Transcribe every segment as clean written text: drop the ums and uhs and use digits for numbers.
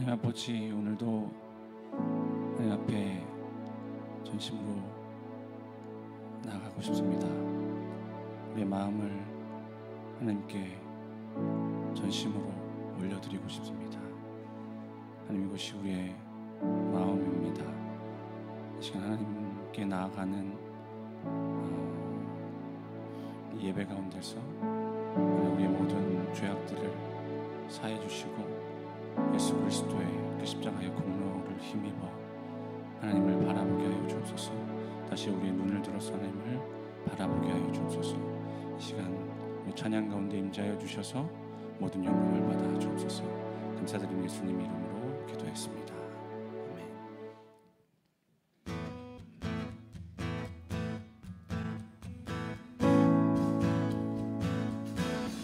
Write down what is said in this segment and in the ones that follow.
하나님 아버지, 오늘도 하나님 앞에 전심으로 나아가고 싶습니다. 우리의 마음을 하나님께 전심으로 올려드리고 싶습니다. 하나님, 이것이 우리의 마음입니다. 이 시간 하나님께 나아가는 이 예배 가운데서 우리의 모든 죄악들을 사해 주시고 예수 그리스도의 그 십자가의 공로를 힘입어 하나님을 바라보게 하여 주옵소서. 다시 우리의 눈을 들어서 하나님을 바라보게 하여 주옵소서. 이 시간 우리 찬양 가운데 임재하여 주셔서 모든 영광을 받아 주옵소서. 감사드리며 예수님 이름으로 기도했습니다.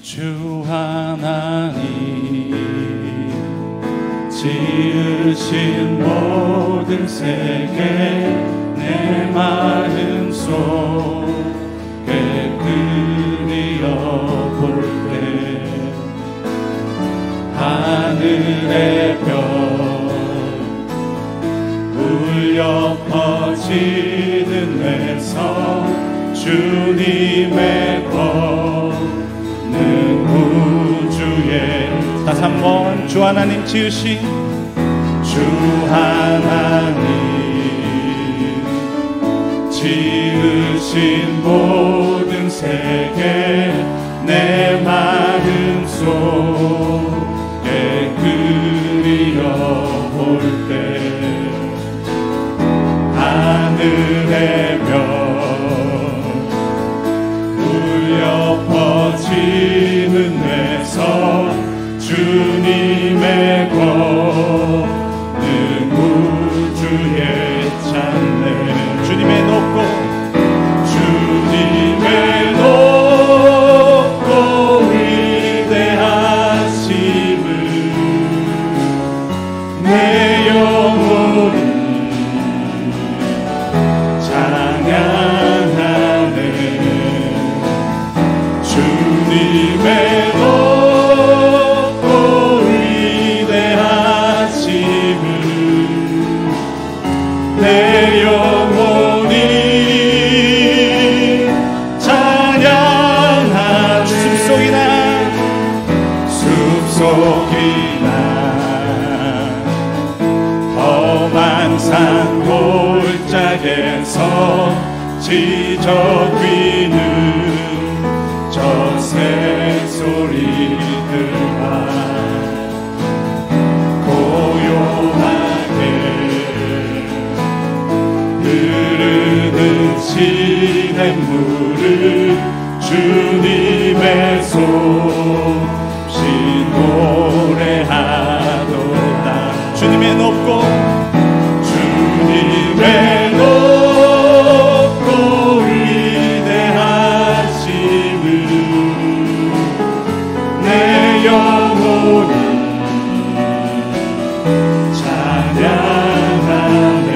주 하나님, 지으신 모든 세계 내 마음 속에 그리어볼 때 하늘의 별 울려 퍼지는 외성 주님의 우주에 다시 한번 주 하나님 지으신 주 하나님 지으신 모든 세계 내 마음 속에 그리어볼 때 하늘의 별 울려 퍼지는 외성 주님의 권능 우주에 찬네 주님의 높고 위대하심을 내 영혼이 찬양하네 주님의 높고 위대하심을 내 영혼이 찬양하네 숲속이나 험한 산 골짜기에서 지저귀는 저 새소리들과 고요하게 흐르는 시냇물을 주님의 솜씨 노래하도다 주님의 높고 위대하심을 내 영혼이 찬양하네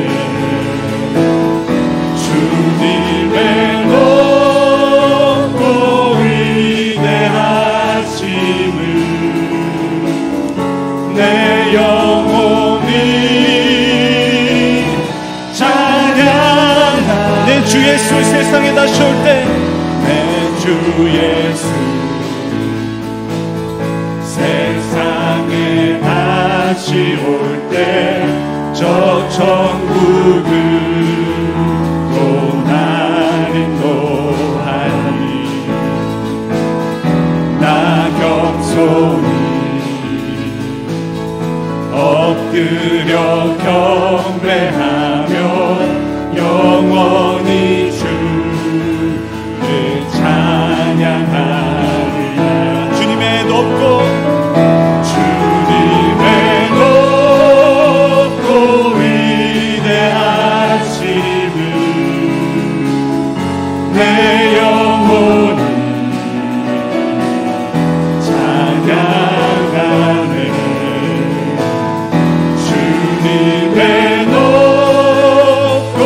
주님의 높고 위대하심을 내 영혼이 찬양하네 내 주 예수 세상에 다시 올 때 내 주 예수 세상에 다시 올 때 저 천국을 또 날 인도하니 나 겸손히 엎드려 경배하며 영원히 주를 찬양하리라 주님의 높고 위대하심을 내 영혼이 찬양하네 주님의 높고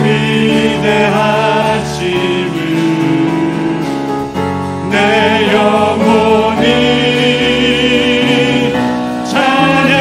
위대하심을 내 영혼이 찬양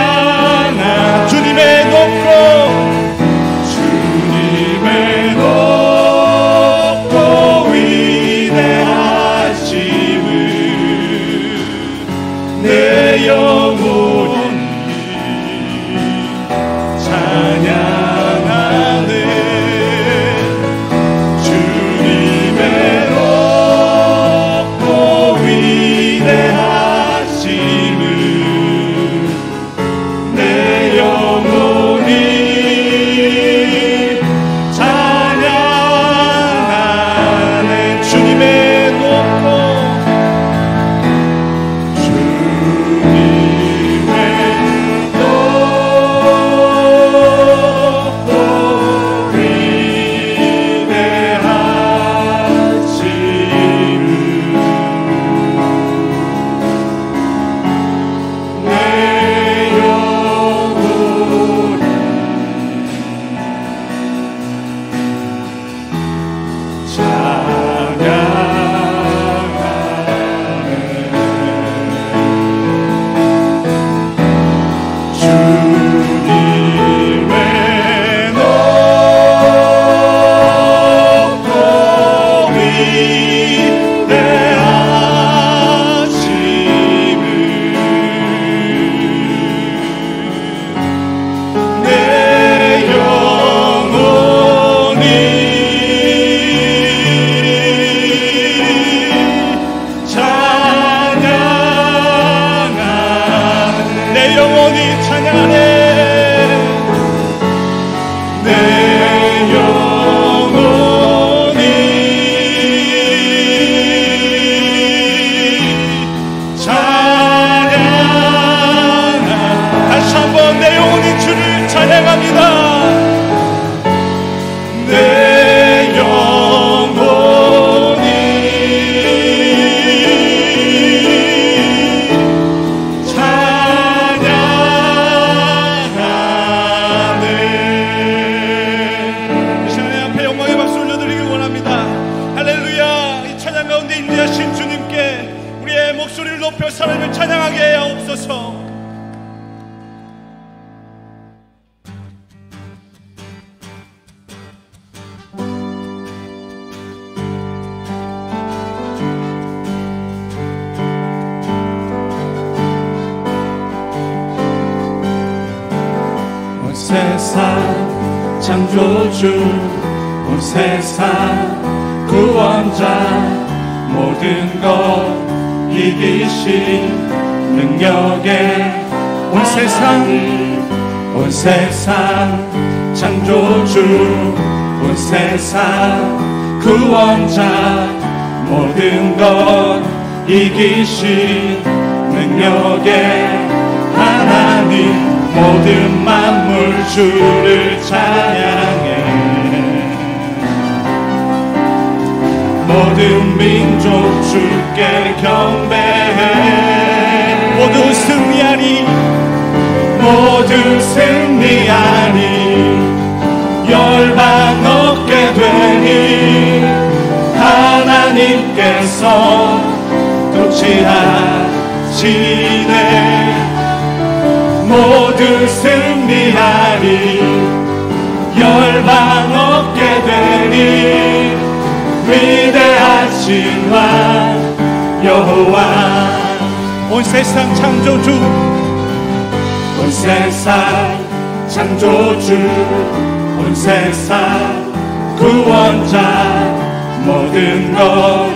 되신 주님께 우리의 목소리를 높여 하나님을 찬양하게 하옵소서. 온 세상 창조주, 온 세상 구원자, 모든 것 이기신 능력의 온 세상 창조주, 온 세상 구원자, 모든 것 이기신 능력의 하나님, 모든 만물 주를 찬양해. 모든 민족 주께 경배해. 모두 승리하리, 모두 승리하리. 열방 얻게 되니 하나님께서 통치하시네. 모두 승리하리. 열방 얻게 되니 위대하신 왕 여호와. 온 세상 창조주, 온 세상 창조주, 온 세상 구원자, 모든 것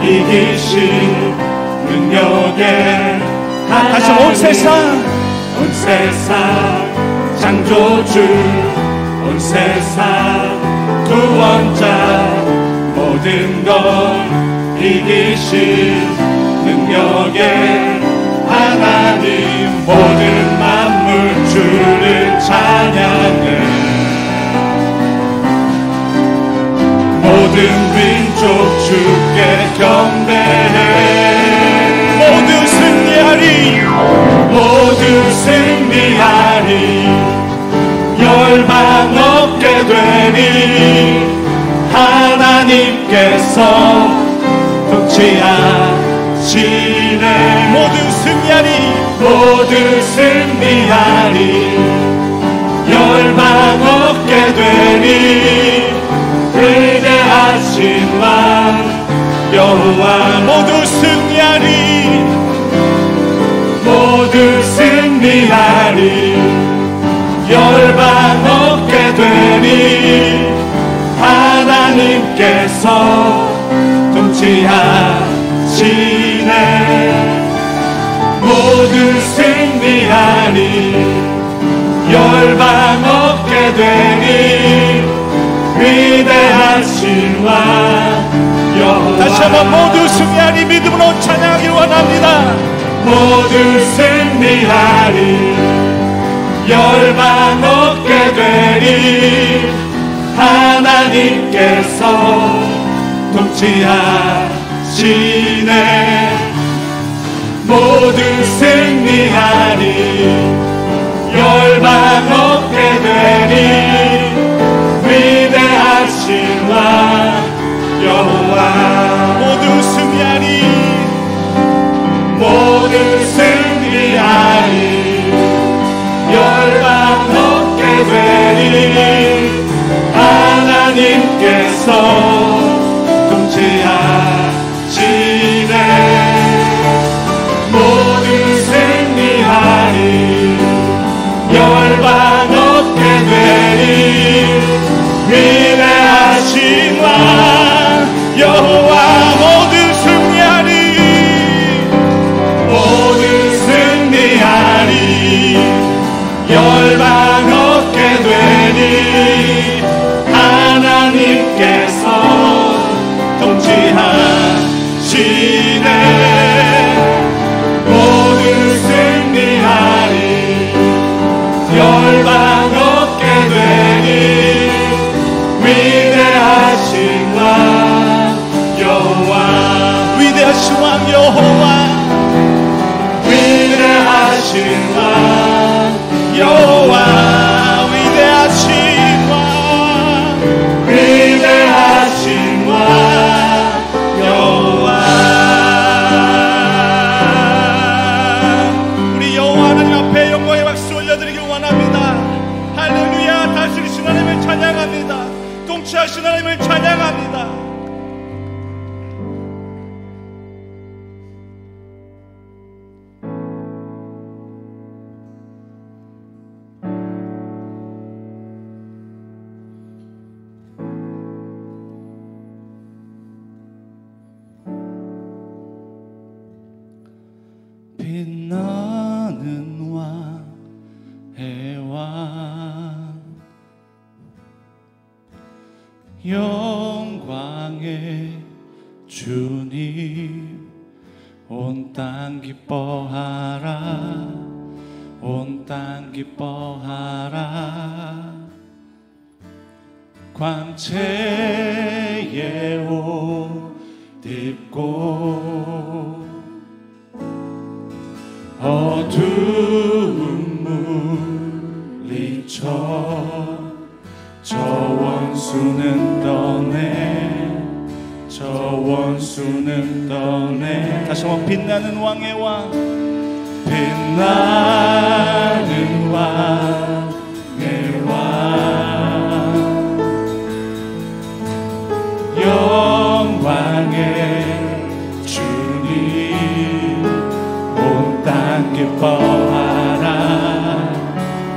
이기신 능력의 다시 온 세상, 온 세상 창조주, 온 세상 구원자, 모든 것 이기신 능력의 하나님, 모든 만물 주를 찬양해. 모든 민족 주께 경배해. 모두 승리하리, 모두 승리하리. 열방 얻게 되니 하나님께서 통치하시네. 모두 승리하리, 모두 승리하리. 열방 얻게 되니 위대하신 왕 여호와. 모두 승리하리, 모두 승리하리. 열방 얻게 되니 하나님께서 통치하시네. 모두 승리하리. 열방 얻게 되니 위대하신 왕 여호와. 다시 한번 모두 승리하리 믿음으로 찬양하길 원합니다. 모두 승리하리. 열방 얻게 되니 하나님께서 통치하시네. 모두 승리하리. 열방 얻게 되니 위대하신 왕 여호와. 모두 승리하리, 모두 승리하리. 열방 얻게 되니 하나님께서 통치하시네. 모두 승리하리. 열방 얻게 되니 위대하신 왕 여호와. 모두 승리하리, 모두 승리하리. 열방 얻게 되니 하나님께서 통치하시네. 모두 승리하리. 열방 얻게 되니 위대하신 왕 여호와. 위대하신 왕 여호와, 위대하신 왕 여호와, 위대하신 왕, 위대하신 왕 여호와. 주님 온 땅 기뻐하라 온 땅 기뻐하라 광채의 옷 입고 어두운 물리쳐 저 원수는 떠내 저 원수는 떠내 다시 한번 빛나는 왕의 왕 빛나는 왕의 왕 영광의 주님 온 땅 기뻐하라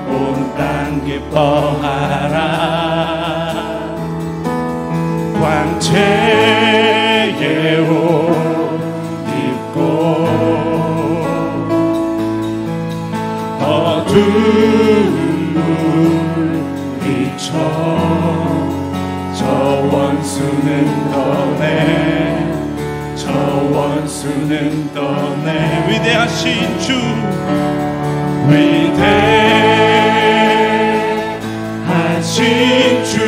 온 땅 기뻐하라 광채의 옷 입고 어두운 물리쳐 저 원수는 떠내 저 원수는 떠내 위대하신 주 위대하신 주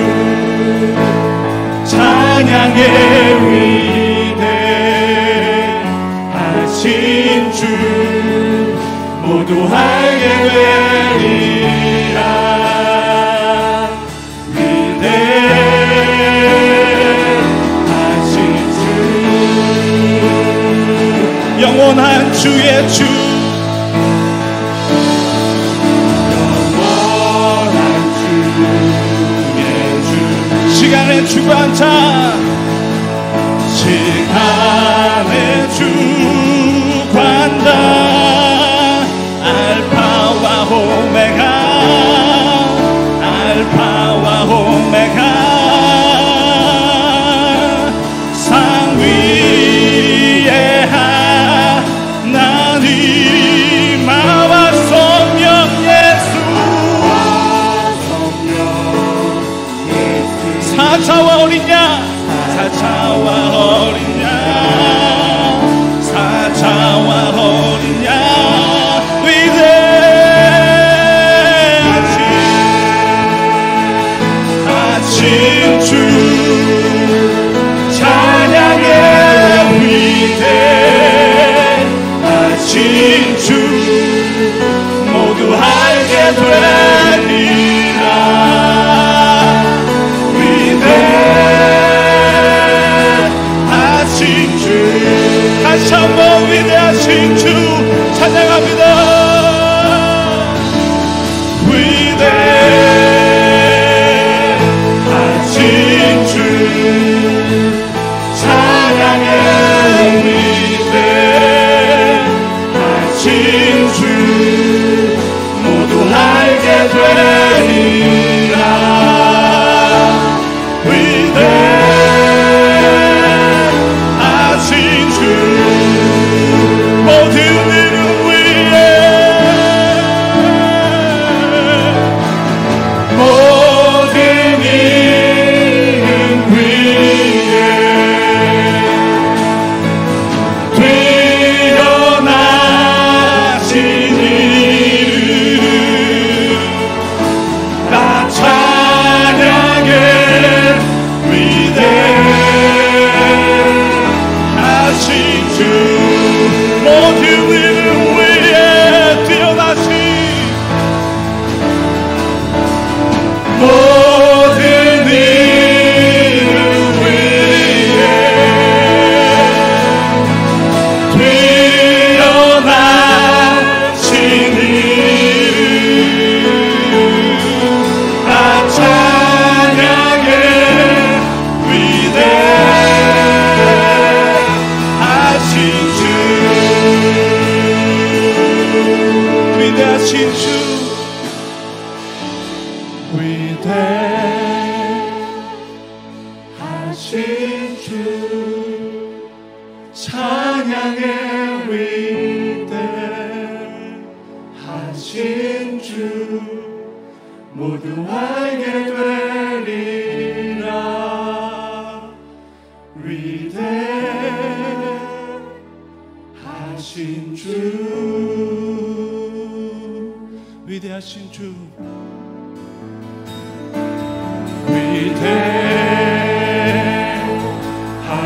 찬양의 위대하신 주 모두 알게 되리라 위대하신 주 영원한 주의 주 영원한 주의 주 시간의 주관자 시간의 주관자 알파와 오메가 알파와 오메가 상 위에 하나님 아와 성령 예수 사자와 어린 양 사자와 어린 양 사자와 어린 양 위대하신 주 찬양의 위대하신 주 모두 알게 되리라 다시 한번 위대하신 주 찬양합니다 위대하신 주 찬양의 위대하신 주 모두 알게 되리라 모든 이름 위에 모든 이름 위에 뛰어나신 이름 나 찬양의 위대하신 주 모든 이름 위에 뛰어나신 모든 이름 위에 뛰어나신 이름 나 찬양의 위대하신 주 위대하신 주 위대하신 주 찬양의 위대하신 주 모두 알게 되리라 위대하신 주, 위대하신 주,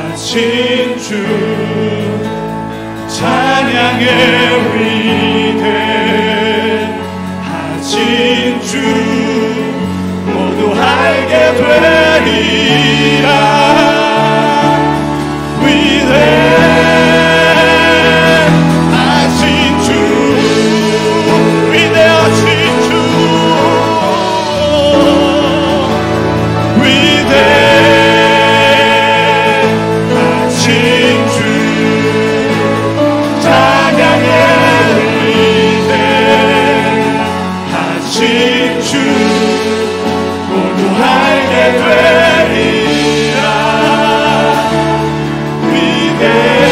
위대하신 주, 찬양의 위대하신 주, 모두 알게 되리라. 위대하신 주, 위대하신 주, 위대하신 주, 찬양의 위대하신 주, 모두 알게 되리라. 위대하신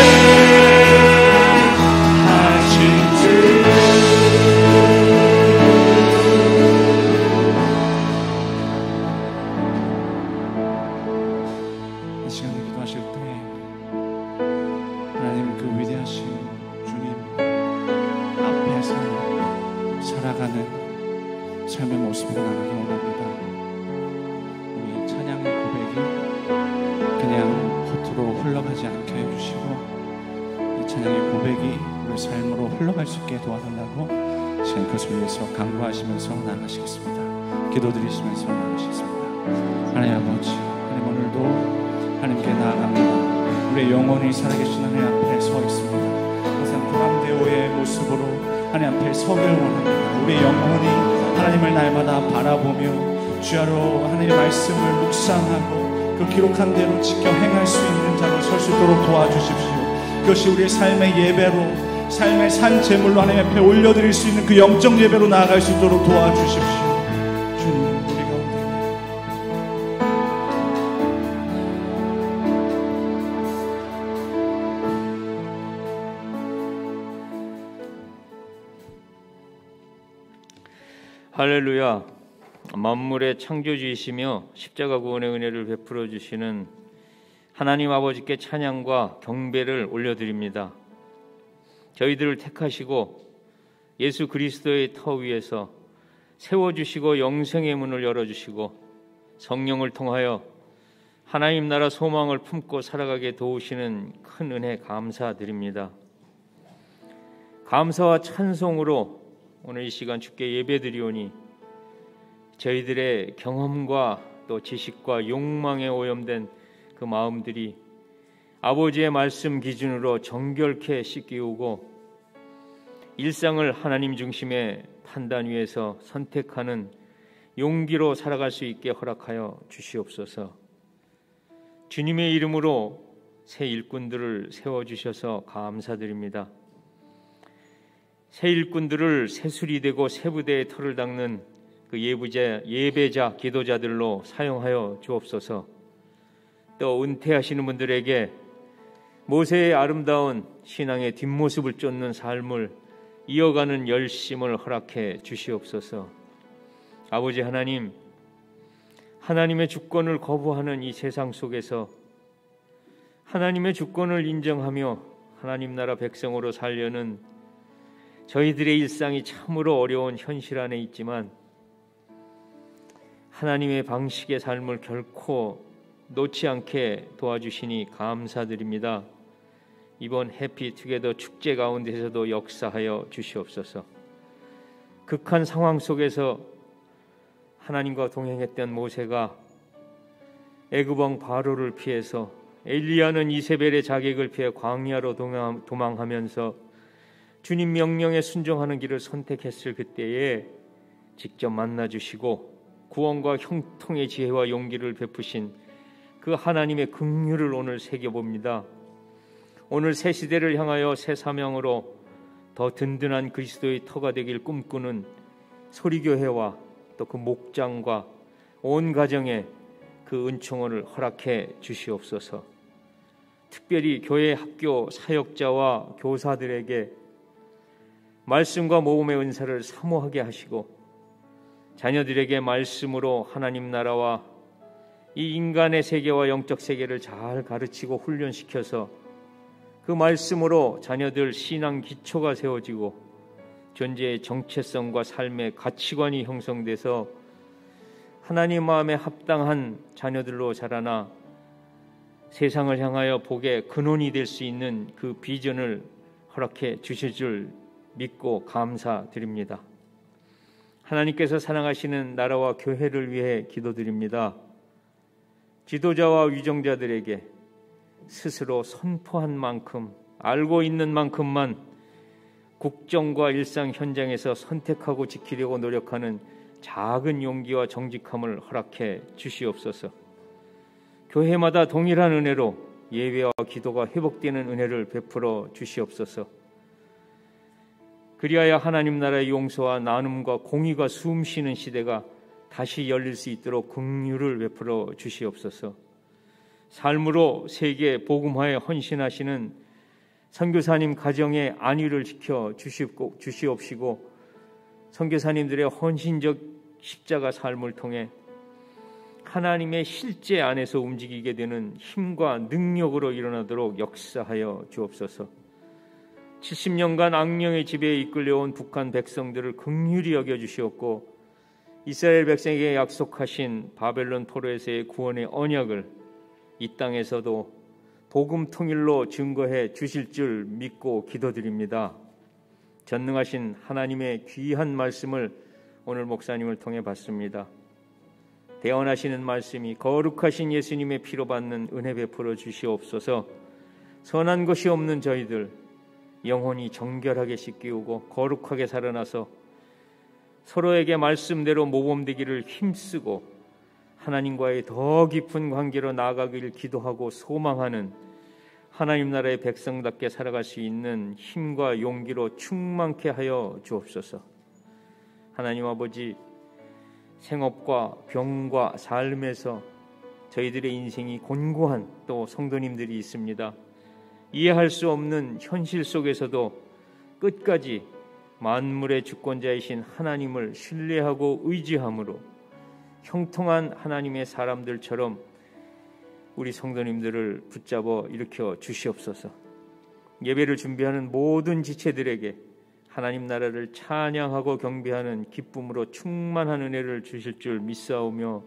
주. 이 시간에 기도하실 때 하나님 그 위대하신 주님 앞에서 살아가는 삶의 모습으로 나가기 원합니다. 우리 찬양의 고백이 그냥 겉으로 흘러가지 않게 해주시고 이 찬양의 고백이 우리 삶으로 흘러갈 수 있게 도와달라고 지금 그것을 위해서 간구하시면서 나가시겠습니다. 기도드리시면서 나가시겠습니다. 하나님 아버지, 하나님 오늘도 하나님께 나아갑니다. 우리의 영혼이 살아계신 하나님 앞에 서 있습니다. 항상 도람대오의 모습으로 하나님 앞에 서기를 원합니다. 우리의 영혼이 하나님을 날마다 바라보며 주야로 하나님의 말씀을 묵상하고 그 기록한 대로 지켜 행할 수 있는 자로 설 수 있도록 도와주십시오. 그것이 우리의 삶의 예배로, 삶의 산 제물로 하나님 앞에 올려드릴 수 있는 그 영적 예배로 나아갈 수 있도록 도와주십시오. 주님, 우리 가운데 할렐루야. 만물의 창조주이시며 십자가 구원의 은혜를 베풀어 주시는 하나님 아버지께 찬양과 경배를 올려드립니다. 저희들을 택하시고 예수 그리스도의 터 위에서 세워주시고 영생의 문을 열어주시고 성령을 통하여 하나님 나라 소망을 품고 살아가게 도우시는 큰 은혜 감사드립니다. 감사와 찬송으로 오늘 이 시간 주께 예배드리오니 저희들의 경험과 또 지식과 욕망에 오염된 그 마음들이 아버지의 말씀 기준으로 정결케 씻기우고 일상을 하나님 중심의 판단 위에서 선택하는 용기로 살아갈 수 있게 허락하여 주시옵소서. 주님의 이름으로 새 일꾼들을 세워주셔서 감사드립니다. 새 일꾼들을 새술이 되고 새 부대의 털을 닦는 그 예배자, 기도자들로 사용하여 주옵소서. 또 은퇴하시는 분들에게 모세의 아름다운 신앙의 뒷모습을 쫓는 삶을 이어가는 열심을 허락해 주시옵소서. 아버지 하나님, 하나님의 주권을 거부하는 이 세상 속에서 하나님의 주권을 인정하며 하나님 나라 백성으로 살려는 저희들의 일상이 참으로 어려운 현실 안에 있지만 하나님의 방식의 삶을 결코 놓지 않게 도와주시니 감사드립니다. 이번 해피투게더 축제 가운데서도 역사하여 주시옵소서. 극한 상황 속에서 하나님과 동행했던 모세가 애굽왕 바로를 피해서 엘리야는 이세벨의 자객을 피해 광야로 도망하면서 주님 명령에 순종하는 길을 선택했을 그때에 직접 만나주시고 구원과 형통의 지혜와 용기를 베푸신 그 하나님의 긍휼을 오늘 새겨봅니다. 오늘 새 시대를 향하여 새 사명으로 더 든든한 그리스도의 터가 되길 꿈꾸는 소리교회와 또 그 목장과 온 가정에 그 은총을 허락해 주시옵소서. 특별히 교회 학교 사역자와 교사들에게 말씀과 모험의 은사를 사모하게 하시고 자녀들에게 말씀으로 하나님 나라와 이 인간의 세계와 영적 세계를 잘 가르치고 훈련시켜서 그 말씀으로 자녀들 신앙 기초가 세워지고 존재의 정체성과 삶의 가치관이 형성돼서 하나님 마음에 합당한 자녀들로 자라나 세상을 향하여 복의 근원이 될 수 있는 그 비전을 허락해 주실 줄 믿고 감사드립니다. 하나님께서 사랑하시는 나라와 교회를 위해 기도드립니다. 지도자와 위정자들에게 스스로 선포한 만큼, 알고 있는 만큼만 국정과 일상 현장에서 선택하고 지키려고 노력하는 작은 용기와 정직함을 허락해 주시옵소서. 교회마다 동일한 은혜로 예배와 기도가 회복되는 은혜를 베풀어 주시옵소서. 그리하여 하나님 나라의 용서와 나눔과 공의가 숨쉬는 시대가 다시 열릴 수 있도록 긍휼을 베풀어 주시옵소서. 삶으로 세계 복음화에 헌신하시는 선교사님 가정의 안위를 지켜 주시옵시고 선교사님들의 헌신적 십자가 삶을 통해 하나님의 실제 안에서 움직이게 되는 힘과 능력으로 일어나도록 역사하여 주옵소서. 70년간 악령의 지배에 이끌려온 북한 백성들을 긍휼히 여겨주시옵고 이스라엘 백성에게 약속하신 바벨론 포로에서의 구원의 언약을 이 땅에서도 복음 통일로 증거해 주실 줄 믿고 기도드립니다. 전능하신 하나님의 귀한 말씀을 오늘 목사님을 통해 받습니다. 대언하시는 말씀이 거룩하신 예수님의 피로 받는 은혜 베풀어 주시옵소서. 선한 것이 없는 저희들 영혼이 정결하게 씻기우고 거룩하게 살아나서 서로에게 말씀대로 모범되기를 힘쓰고 하나님과의 더 깊은 관계로 나아가길 기도하고 소망하는 하나님 나라의 백성답게 살아갈 수 있는 힘과 용기로 충만케 하여 주옵소서. 하나님 아버지, 생업과 병과 삶에서 저희들의 인생이 곤고한 또 성도님들이 있습니다. 이해할 수 없는 현실 속에서도 끝까지 만물의 주권자이신 하나님을 신뢰하고 의지함으로 형통한 하나님의 사람들처럼 우리 성도님들을 붙잡아 일으켜 주시옵소서. 예배를 준비하는 모든 지체들에게 하나님 나라를 찬양하고 경배하는 기쁨으로 충만한 은혜를 주실 줄 믿사오며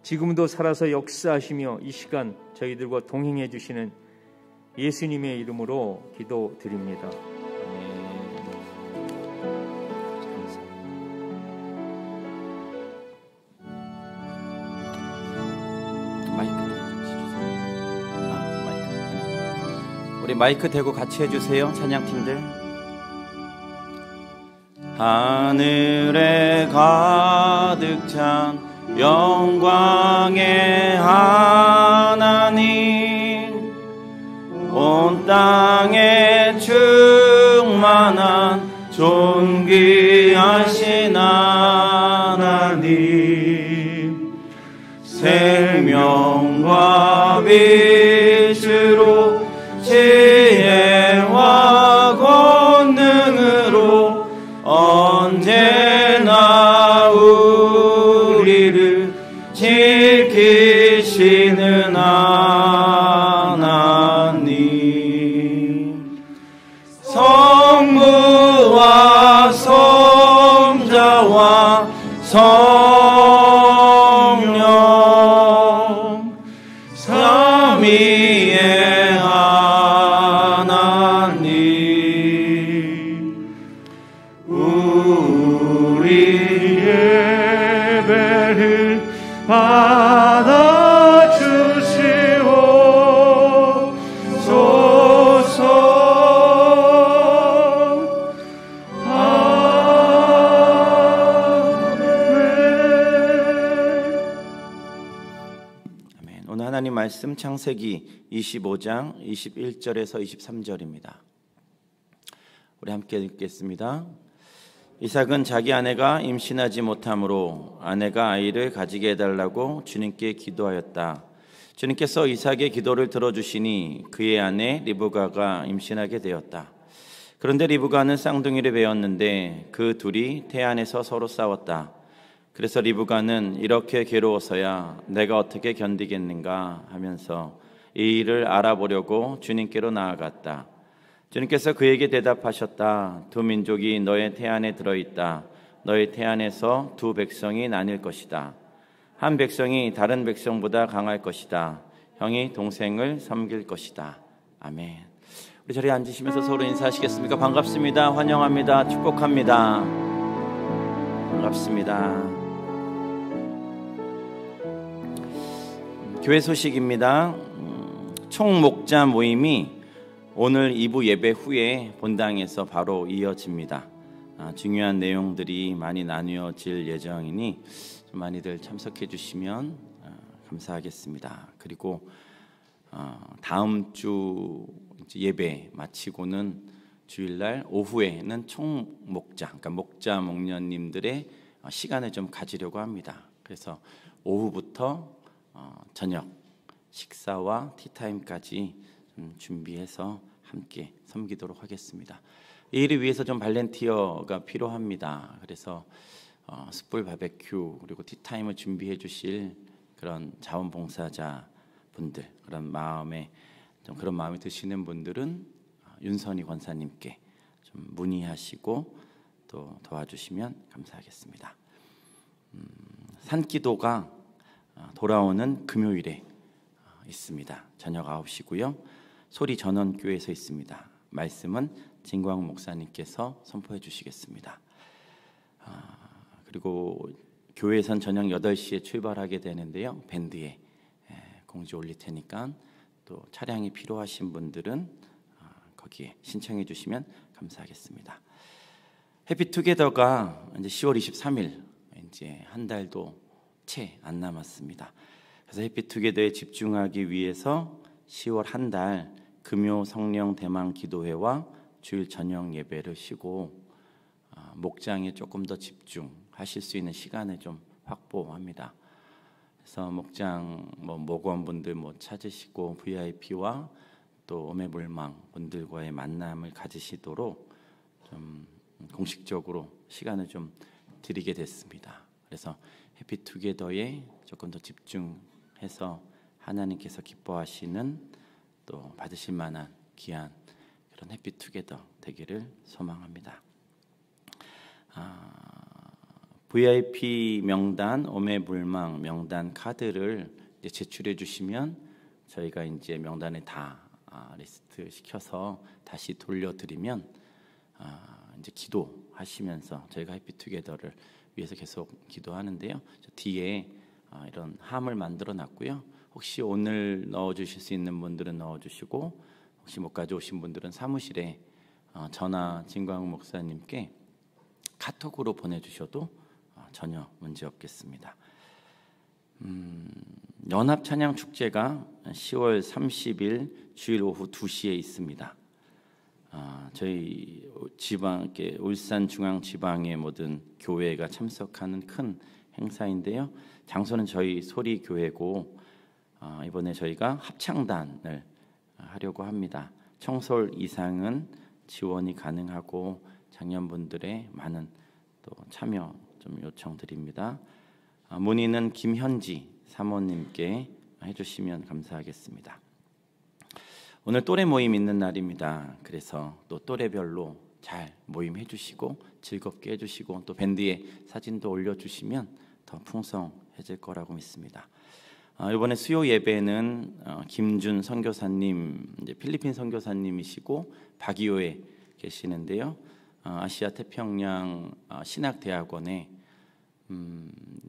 지금도 살아서 역사하시며 이 시간 저희들과 동행해 주시는 예수님의 이름으로 기도드립니다. 우리 마이크 대고 같이 해주세요. 찬양팀들. 하늘에 가득 찬 영광의 하나님, 온 땅에 충만한 존귀하신 하나님, 생명과 빛으로 지혜와 권능으로 언제나 우리를 지키시는 하나님, 성부와 성자와 성령 삼위의 하나님, 우리 예배를 받아주시옵소서. 아멘. 오늘 하나님 말씀 창세기 25장 21절에서 23절입니다. 우리 함께 읽겠습니다. 이삭은 자기 아내가 임신하지 못하므로 아내가 아이를 가지게 해달라고 주님께 기도하였다. 주님께서 이삭의 기도를 들어주시니 그의 아내 리브가가 임신하게 되었다. 그런데 리브가는 쌍둥이를 배웠는데 그 둘이 태안에서 서로 싸웠다. 그래서 리브가는 이렇게 괴로워서야 내가 어떻게 견디겠는가 하면서 이 일을 알아보려고 주님께로 나아갔다. 주님께서 그에게 대답하셨다. 두 민족이 너의 태안에 들어있다. 너의 태안에서 두 백성이 나뉠 것이다. 한 백성이 다른 백성보다 강할 것이다. 형이 동생을 섬길 것이다. 아멘. 우리 자리에 앉으시면서 서로 인사하시겠습니까? 반갑습니다. 환영합니다. 축복합니다. 반갑습니다. 교회 소식입니다. 총목자 모임이 오늘 2부 예배 후에 본당에서 바로 이어집니다. 중요한 내용들이 많이 나누어질 예정이니 좀 많이들 참석해 주시면 감사하겠습니다. 그리고 다음 주 예배 마치고는 주일날 오후에는 총목자, 그러니까 목자 목녀님들의 시간을 좀 가지려고 합니다. 그래서 오후부터 저녁 식사와 티타임까지 준비해서 함께 섬기도록 하겠습니다. 이 일을 위해서 좀 발렌티어가 필요합니다. 그래서 숯불 바베큐 그리고 티타임을 준비해 주실 그런 자원봉사자 분들, 그런 마음이 드시는 분들은 윤선희 권사님께 좀 문의하시고 또 도와주시면 감사하겠습니다. 산기도가 돌아오는 금요일에 있습니다. 저녁 9시고요. 소리 전원교회에서 있습니다. 말씀은 진광 목사님께서 선포해 주시겠습니다. 그리고 교회에선 저녁 8시에 출발하게 되는데요. 밴드에 공지 올릴 테니까 또 차량이 필요하신 분들은 거기에 신청해 주시면 감사하겠습니다. 해피투게더가 이제 10월 23일 이제 한 달도 채 안 남았습니다. 그래서 해피투게더에 집중하기 위해서 10월 한 달 금요 성령 대망 기도회와 주일 저녁 예배를 쉬고 목장에 조금 더 집중하실 수 있는 시간을 좀 확보합니다. 그래서 목장 목원분들 찾으시고 VIP와 또 오매불망 분들과의 만남을 가지시도록 좀 공식적으로 시간을 좀 드리게 됐습니다. 그래서 해피투게더에 조금 더 집중해서 하나님께서 기뻐하시는 또 받으실 만한 귀한 그런 해피투게더 되기를 소망합니다. VIP 명단, 오매불망 명단 카드를 이제 제출해 주시면 저희가 이제 명단에 다 리스트 시켜서 다시 돌려드리면 이제 기도하시면서 저희가 해피투게더를 위해서 계속 기도하는데요. 저 뒤에 이런 함을 만들어 놨고요. 혹시 오늘 넣어주실 수 있는 분들은 넣어주시고 혹시 못 가져오신 분들은 사무실에 전화 진광 목사님께 카톡으로 보내주셔도 전혀 문제 없겠습니다. 연합 찬양 축제가 10월 30일 주일 오후 2시에 있습니다. 저희 지방계 울산 중앙 지방의 모든 교회가 참석하는 큰 행사인데요. 장소는 저희 소리 교회고 이번에 저희가 합창단을 하려고 합니다. 청솔 이상은 지원이 가능하고 장년분들의 많은 또 참여 좀 요청드립니다. 문의는 김현지 사모님께 해주시면 감사하겠습니다. 오늘 또래 모임 있는 날입니다. 그래서 또 또래별로 잘 모임해 주시고 즐겁게 해주시고 또 밴드에 사진도 올려주시면 더 풍성해질 거라고 믿습니다. 이번에 수요 예배는 김준 선교사님, 이제 필리핀 선교사님이시고 바기오에 계시는데요. 아시아 태평양 신학대학원에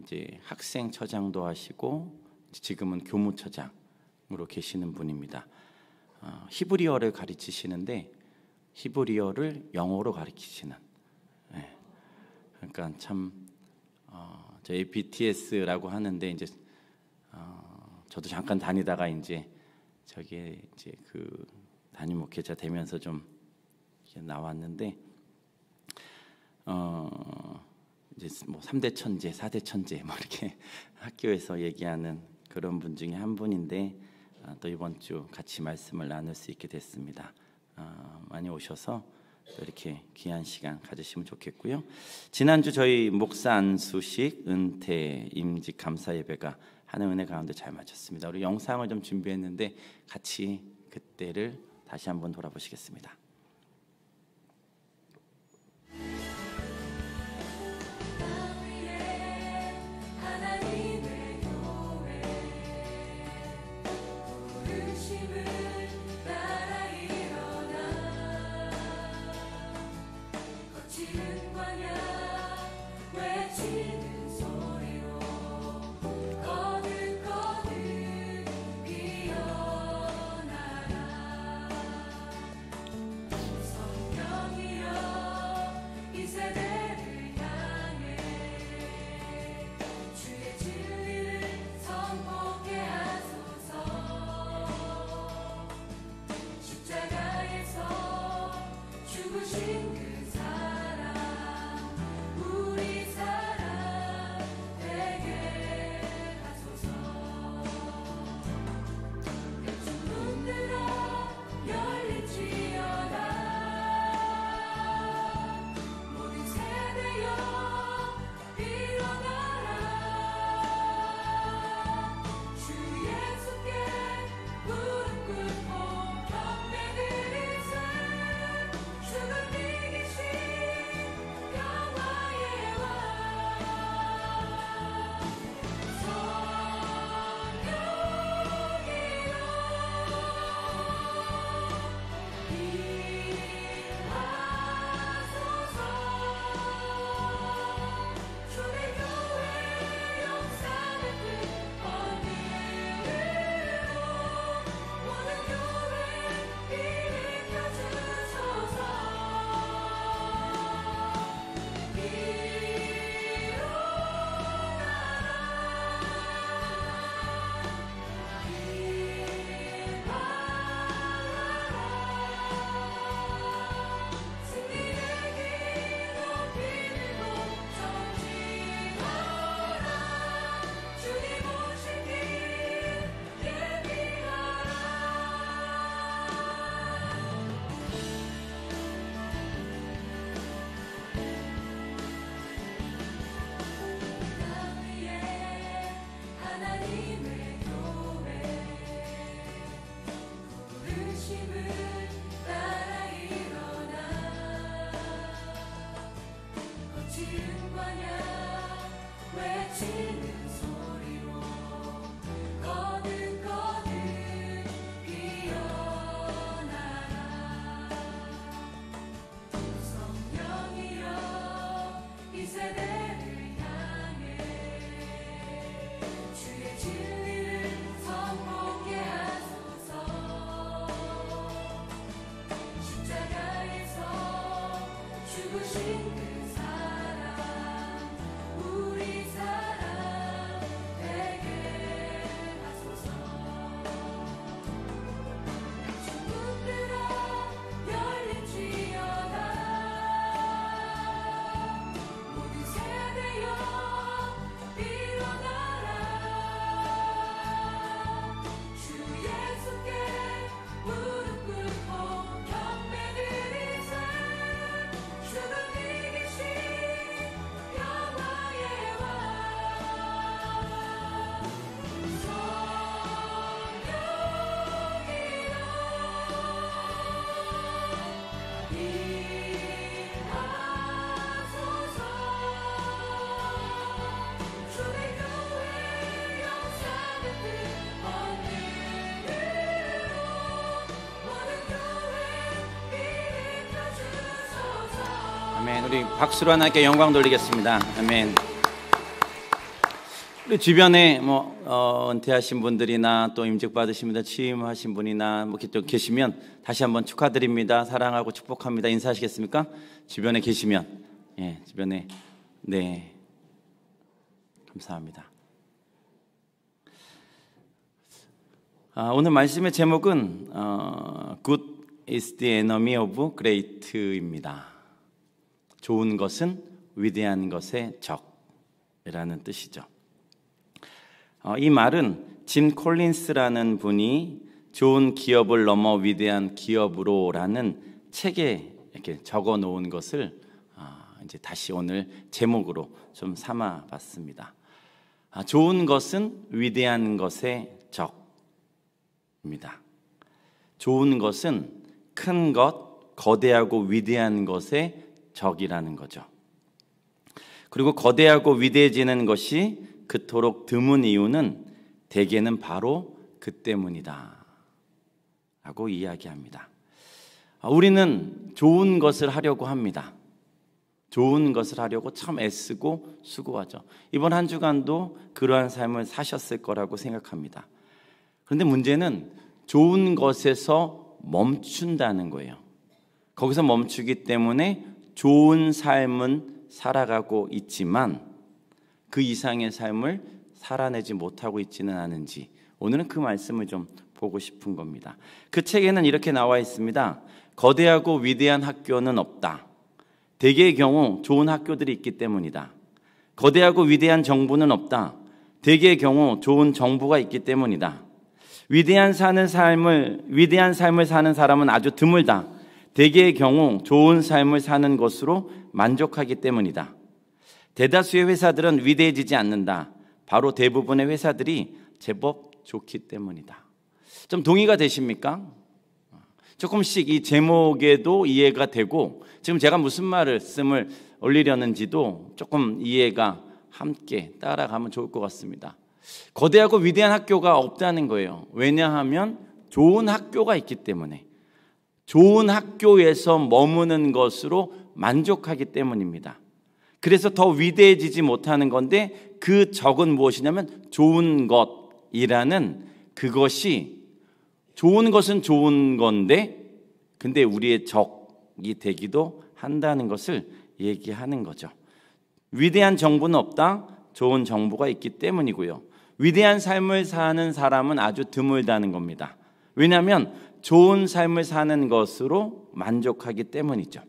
이제 학생처장도 하시고 지금은 교무처장으로 계시는 분입니다. 히브리어를 가르치시는데 히브리어를 영어로 가르치시는. 그러니까 참 저희 BTS라고 하는데 이제 저도 잠깐 다니다가 이제 저기 이제 그 담임 목회자 되면서 좀 나왔는데 이제 뭐 3대 천재, 4대 천재 뭐 이렇게 학교에서 얘기하는 그런 분 중에 한 분인데 또 이번 주 같이 말씀을 나눌 수 있게 됐습니다. 많이 오셔서 이렇게 귀한 시간 가지시면 좋겠고요. 지난주 저희 목사 안수식 은퇴 임직 감사 예배가 하나의 은혜 가운데 잘 마쳤습니다. 우리 영상을 좀 준비했는데 같이 그때를 다시 한번 돌아보시겠습니다. 아멘. 우리 박수로 하나님께 영광 돌리겠습니다. 아멘. 우리 주변에 은퇴하신 분들이나 또 임직 받으신 분들, 취임하신 분이나 또 계시면 다시 한번 축하드립니다. 사랑하고 축복합니다. 인사하시겠습니까? 주변에 계시면, 주변에, 네, 감사합니다. 오늘 말씀의 제목은 Good is the enemy of great입니다. 좋은 것은 위대한 것의 적이라는 뜻이죠. 이 말은 짐 콜린스라는 분이 좋은 기업을 넘어 위대한 기업으로라는 책에 이렇게 적어 놓은 것을 이제 다시 오늘 제목으로 좀 삼아 봤습니다. 좋은 것은 위대한 것의 적입니다. 좋은 것은 큰 것, 거대하고 위대한 것의 적이라는 거죠. 그리고 거대하고 위대해지는 것이 그토록 드문 이유는 대개는 바로 그 때문이다 라고 이야기합니다. 우리는 좋은 것을 하려고 합니다. 좋은 것을 하려고 참 애쓰고 수고하죠. 이번 한 주간도 그러한 삶을 사셨을 거라고 생각합니다. 그런데 문제는 좋은 것에서 멈춘다는 거예요. 거기서 멈추기 때문에 좋은 삶은 살아가고 있지만 그 이상의 삶을 살아내지 못하고 있지는 않은지, 오늘은 그 말씀을 좀 보고 싶은 겁니다. 그 책에는 이렇게 나와 있습니다. 거대하고 위대한 학교는 없다. 대개의 경우 좋은 학교들이 있기 때문이다. 거대하고 위대한 정부는 없다. 대개의 경우 좋은 정부가 있기 때문이다. 위대한 삶을 사는 사람은 아주 드물다. 대개의 경우 좋은 삶을 사는 것으로 만족하기 때문이다. 대다수의 회사들은 위대해지지 않는다. 바로 대부분의 회사들이 제법 좋기 때문이다. 좀 동의가 되십니까? 조금씩 이 제목에도 이해가 되고, 지금 제가 무슨 말씀을 올리려는지도 조금 이해가 함께 따라가면 좋을 것 같습니다. 거대하고 위대한 학교가 없다는 거예요. 왜냐하면 좋은 학교가 있기 때문에, 좋은 학교에서 머무는 것으로 만족하기 때문입니다. 그래서 더 위대해지지 못하는 건데, 그 적은 무엇이냐면 좋은 것이라는 그것이, 좋은 것은 좋은 건데 근데 우리의 적이 되기도 한다는 것을 얘기하는 거죠. 위대한 정부는 없다. 좋은 정부가 있기 때문이고요. 위대한 삶을 사는 사람은 아주 드물다는 겁니다. 왜냐하면 좋은 삶을 사는 것으로 만족하기 때문이죠.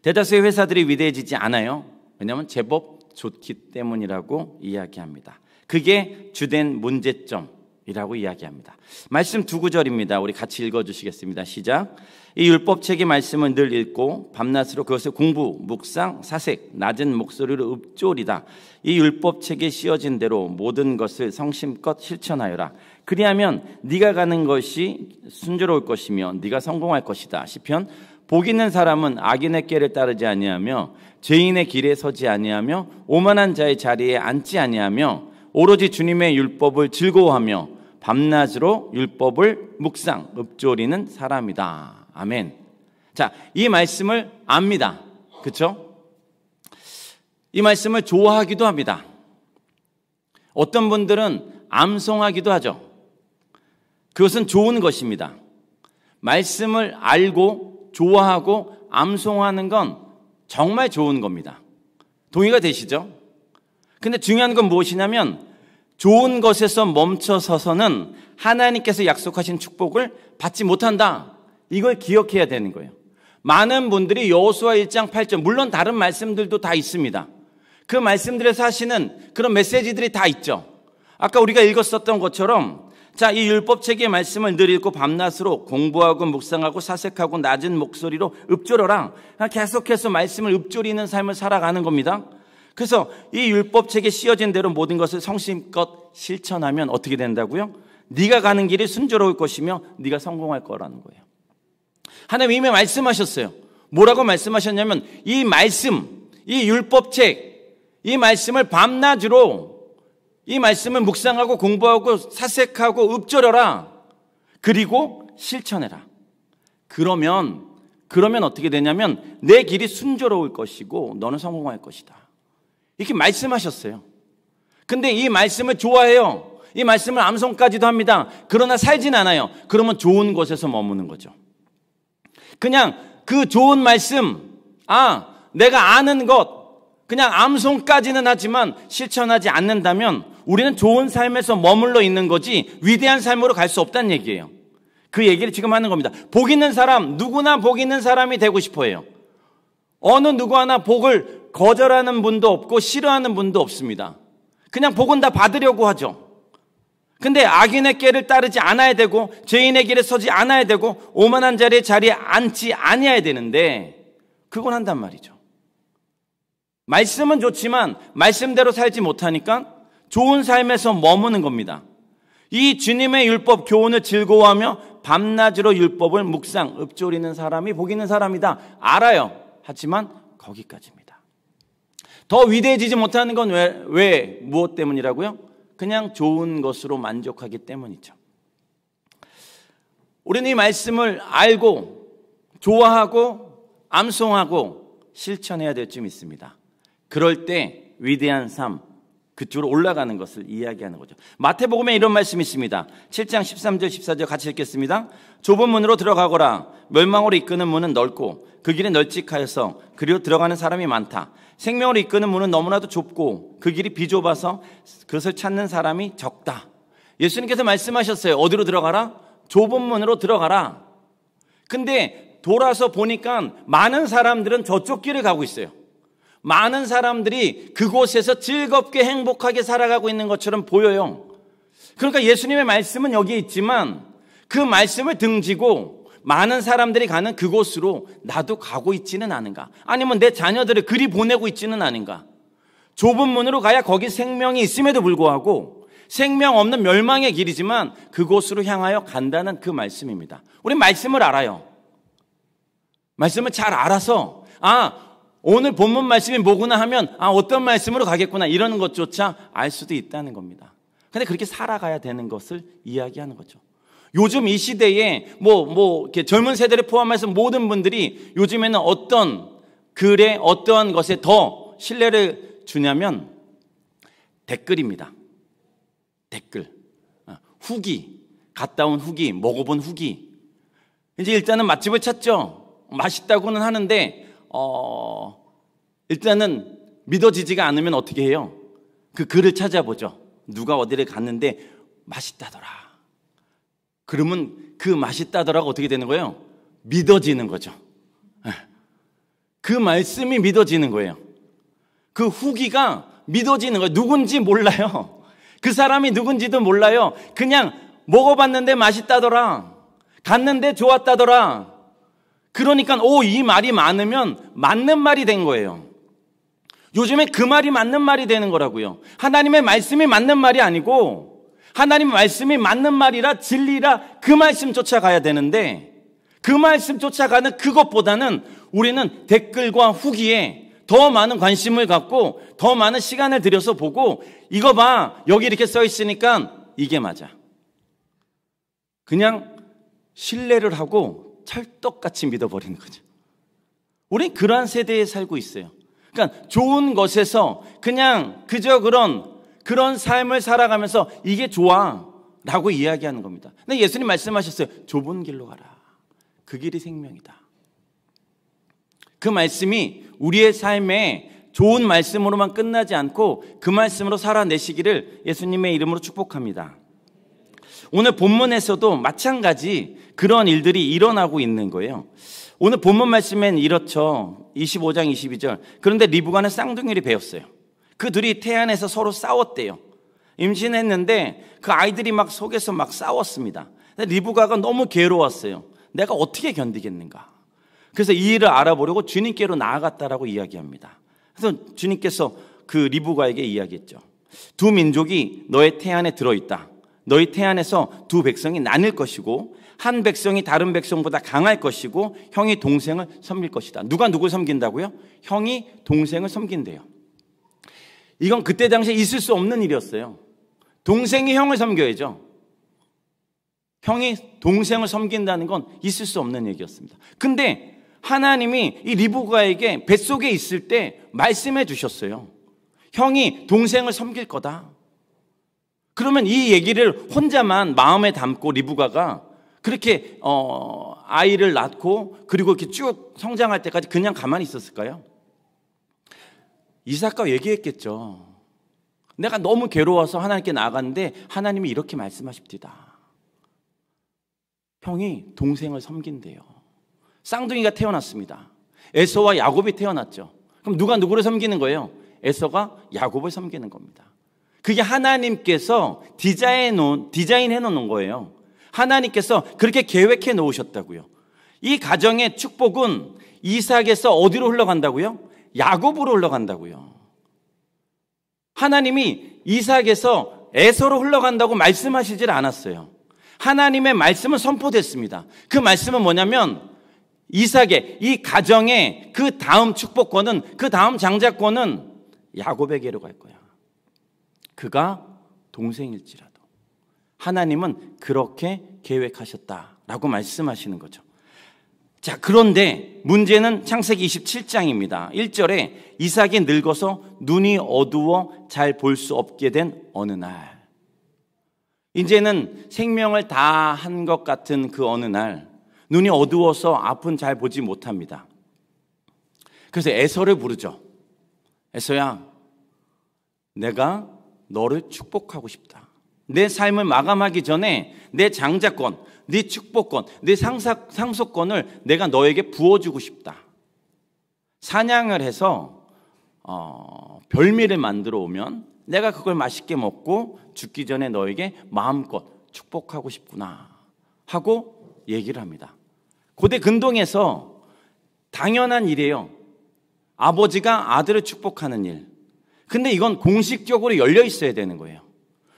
대다수의 회사들이 위대해지지 않아요. 왜냐하면 제법 좋기 때문이라고 이야기합니다. 그게 주된 문제점이라고 이야기합니다. 말씀 두 구절입니다. 우리 같이 읽어주시겠습니다. 시작. 이 율법책의 말씀을 늘 읽고 밤낮으로 그것을 공부, 묵상, 사색, 낮은 목소리로 읊조리다. 이 율법책에 씌어진 대로 모든 것을 성심껏 실천하여라. 그리하면 네가 가는 것이 순조로울 것이며 네가 성공할 것이다. 시편. 복 있는 사람은 악인의 꾀를 따르지 아니하며 죄인의 길에 서지 아니하며 오만한 자의 자리에 앉지 아니하며 오로지 주님의 율법을 즐거워하며 밤낮으로 율법을 묵상, 읊조리는 사람이다. 아멘. 자, 이 말씀을 압니다. 그렇죠? 이 말씀을 좋아하기도 합니다. 어떤 분들은 암송하기도 하죠. 그것은 좋은 것입니다. 말씀을 알고 좋아하고 암송하는 건 정말 좋은 겁니다. 동의가 되시죠? 근데 중요한 건 무엇이냐면 좋은 것에서 멈춰서서는 하나님께서 약속하신 축복을 받지 못한다. 이걸 기억해야 되는 거예요. 많은 분들이 여호수아 1장 8절, 물론 다른 말씀들도 다 있습니다. 그 말씀들에서 하시는 그런 메시지들이 다 있죠. 아까 우리가 읽었었던 것처럼, 자, 이 율법책의 말씀을 늘 읽고 밤낮으로 공부하고 묵상하고 사색하고 낮은 목소리로 읊조려라. 계속해서 말씀을 읊조리는 삶을 살아가는 겁니다. 그래서 이 율법책에 씌어진 대로 모든 것을 성심껏 실천하면 어떻게 된다고요? 네가 가는 길이 순조로울 것이며 네가 성공할 거라는 거예요. 하나님 이미 말씀하셨어요. 뭐라고 말씀하셨냐면 이 말씀, 이 율법책, 이 말씀을 밤낮으로 이 말씀을 묵상하고 공부하고 사색하고 읊조려라. 그리고 실천해라. 그러면 어떻게 되냐면 내 길이 순조로울 것이고 너는 성공할 것이다. 이렇게 말씀하셨어요. 근데 이 말씀을 좋아해요. 이 말씀을 암송까지도 합니다. 그러나 살진 않아요. 그러면 좋은 곳에서 머무는 거죠. 그냥 그 좋은 말씀, 내가 아는 것, 그냥 암송까지는 하지만 실천하지 않는다면 우리는 좋은 삶에서 머물러 있는 거지 위대한 삶으로 갈 수 없다는 얘기예요. 그 얘기를 지금 하는 겁니다. 복 있는 사람, 누구나 복 있는 사람이 되고 싶어 해요. 어느 누구 하나 복을 거절하는 분도 없고 싫어하는 분도 없습니다. 그냥 복은 다 받으려고 하죠. 근데 악인의 꾀를 따르지 않아야 되고 죄인의 길에 서지 않아야 되고 오만한 자리에 앉지 아니어야 되는데 그건 한단 말이죠. 말씀은 좋지만 말씀대로 살지 못하니까 좋은 삶에서 머무는 겁니다. 이 주님의 율법 교훈을 즐거워하며 밤낮으로 율법을 묵상 읊조리는 사람이 복 있는 사람이다. 알아요. 하지만 거기까지입니다. 더 위대해지지 못하는 건 왜 무엇 때문이라고요? 그냥 좋은 것으로 만족하기 때문이죠. 우리는 이 말씀을 알고 좋아하고 암송하고 실천해야 될 점 있습니다. 그럴 때 위대한 삶 그쪽으로 올라가는 것을 이야기하는 거죠. 마태복음에 이런 말씀이 있습니다. 7장 13절 14절 같이 읽겠습니다. 좁은 문으로 들어가거라. 멸망으로 이끄는 문은 넓고 그 길이 널찍하여서 그리로 들어가는 사람이 많다. 생명으로 이끄는 문은 너무나도 좁고 그 길이 비좁아서 그것을 찾는 사람이 적다. 예수님께서 말씀하셨어요. 어디로 들어가라? 좁은 문으로 들어가라. 근데 돌아서 보니까 많은 사람들은 저쪽 길을 가고 있어요. 많은 사람들이 그곳에서 즐겁게 행복하게 살아가고 있는 것처럼 보여요. 그러니까 예수님의 말씀은 여기에 있지만 그 말씀을 등지고 많은 사람들이 가는 그곳으로 나도 가고 있지는 않은가? 아니면 내 자녀들을 그리 보내고 있지는 않은가? 좁은 문으로 가야 거기 생명이 있음에도 불구하고 생명 없는 멸망의 길이지만 그곳으로 향하여 간다는 그 말씀입니다. 우리 말씀을 알아요. 말씀을 잘 알아서 오늘 본문 말씀이 뭐구나 하면 어떤 말씀으로 가겠구나 이러는 것조차 알 수도 있다는 겁니다. 근데 그렇게 살아가야 되는 것을 이야기하는 거죠. 요즘 이 시대에 이렇게 젊은 세대를 포함해서 모든 분들이 요즘에는 어떤 글에 어떤 것에 더 신뢰를 주냐면 댓글입니다. 댓글, 후기, 갔다 온 후기, 먹어본 후기. 이제 일단은 맛집을 찾죠. 맛있다고는 하는데 일단은 믿어지지가 않으면 어떻게 해요? 그 글을 찾아보죠. 누가 어디를 갔는데 맛있다더라. 그러면 그 맛있다더라가 어떻게 되는 거예요? 믿어지는 거죠. 그 말씀이 믿어지는 거예요. 그 후기가 믿어지는 거예요. 누군지 몰라요. 그 사람이 누군지도 몰라요. 그냥 먹어봤는데 맛있다더라. 갔는데 좋았다더라. 그러니까 이 말이 많으면 맞는 말이 된 거예요. 요즘에 그 말이 맞는 말이 되는 거라고요. 하나님의 말씀이 맞는 말이 아니고 하나님의 말씀이 맞는 말이라 진리라 그 말씀 쫓아가야 되는데 그 말씀 쫓아가는 그것보다는 우리는 댓글과 후기에 더 많은 관심을 갖고 더 많은 시간을 들여서 보고 이거 봐 여기 이렇게 써 있으니까 이게 맞아. 그냥 신뢰를 하고 찰떡같이 믿어버리는 거죠. 우린 그러한 세대에 살고 있어요. 그러니까 좋은 것에서 그냥 그저 그런 삶을 살아가면서 이게 좋아 라고 이야기하는 겁니다. 근데 예수님 말씀하셨어요. 좁은 길로 가라. 그 길이 생명이다. 그 말씀이 우리의 삶에 좋은 말씀으로만 끝나지 않고 그 말씀으로 살아내시기를 예수님의 이름으로 축복합니다. 오늘 본문에서도 마찬가지 그런 일들이 일어나고 있는 거예요. 오늘 본문 말씀엔 이렇죠. 25장 22절. 그런데 리브가는 쌍둥이를 배웠어요. 그 둘이 태안에서 서로 싸웠대요. 임신했는데 그 아이들이 막 속에서 막 싸웠습니다. 리브가가 너무 괴로웠어요. 내가 어떻게 견디겠는가. 그래서 이 일을 알아보려고 주님께로 나아갔다라고 이야기합니다. 그래서 주님께서 그 리브가에게 이야기했죠. 두 민족이 너의 태안에 들어있다. 너희 태안에서 두 백성이 나뉠 것이고 한 백성이 다른 백성보다 강할 것이고 형이 동생을 섬길 것이다. 누가 누굴 섬긴다고요? 형이 동생을 섬긴대요. 이건 그때 당시에 있을 수 없는 일이었어요. 동생이 형을 섬겨야죠. 형이 동생을 섬긴다는 건 있을 수 없는 얘기였습니다. 근데 하나님이 이 리브가에게 뱃속에 있을 때 말씀해 주셨어요. 형이 동생을 섬길 거다. 그러면 이 얘기를 혼자만 마음에 담고 리브가가 그렇게 아이를 낳고 그리고 이렇게 쭉 성장할 때까지 그냥 가만히 있었을까요? 이삭과 얘기했겠죠. 내가 너무 괴로워서 하나님께 나아갔는데 하나님이 이렇게 말씀하십니다. 형이 동생을 섬긴대요. 쌍둥이가 태어났습니다. 에서와 야곱이 태어났죠. 그럼 누가 누구를 섬기는 거예요? 에서가 야곱을 섬기는 겁니다. 그게 하나님께서 디자인해 놓는 거예요. 하나님께서 그렇게 계획해 놓으셨다고요. 이 가정의 축복은 이삭에서 어디로 흘러간다고요? 야곱으로 흘러간다고요. 하나님이 이삭에서 에서로 흘러간다고 말씀하시질 않았어요. 하나님의 말씀은 선포됐습니다. 그 말씀은 뭐냐면 이삭의 이 가정의 그 다음 축복권은, 그 다음 장자권은 야곱에게로 갈 거야. 그가 동생일지라도. 하나님은 그렇게 계획하셨다라고 말씀하시는 거죠. 자, 그런데 문제는 창세기 27장입니다. 1절에 이삭이 늙어서 눈이 어두워 잘 볼 수 없게 된 어느 날. 이제는 생명을 다 한 것 같은 그 어느 날, 눈이 어두워서 앞은 잘 보지 못합니다. 그래서 에서를 부르죠. 에서야, 내가 너를 축복하고 싶다. 내 삶을 마감하기 전에 내 장자권, 네 축복권, 네 상속권을 내가 너에게 부어주고 싶다. 사냥을 해서 별미를 만들어 오면 내가 그걸 맛있게 먹고 죽기 전에 너에게 마음껏 축복하고 싶구나 하고 얘기를 합니다. 고대 근동에서 당연한 일이에요. 아버지가 아들을 축복하는 일. 근데 이건 공식적으로 열려 있어야 되는 거예요.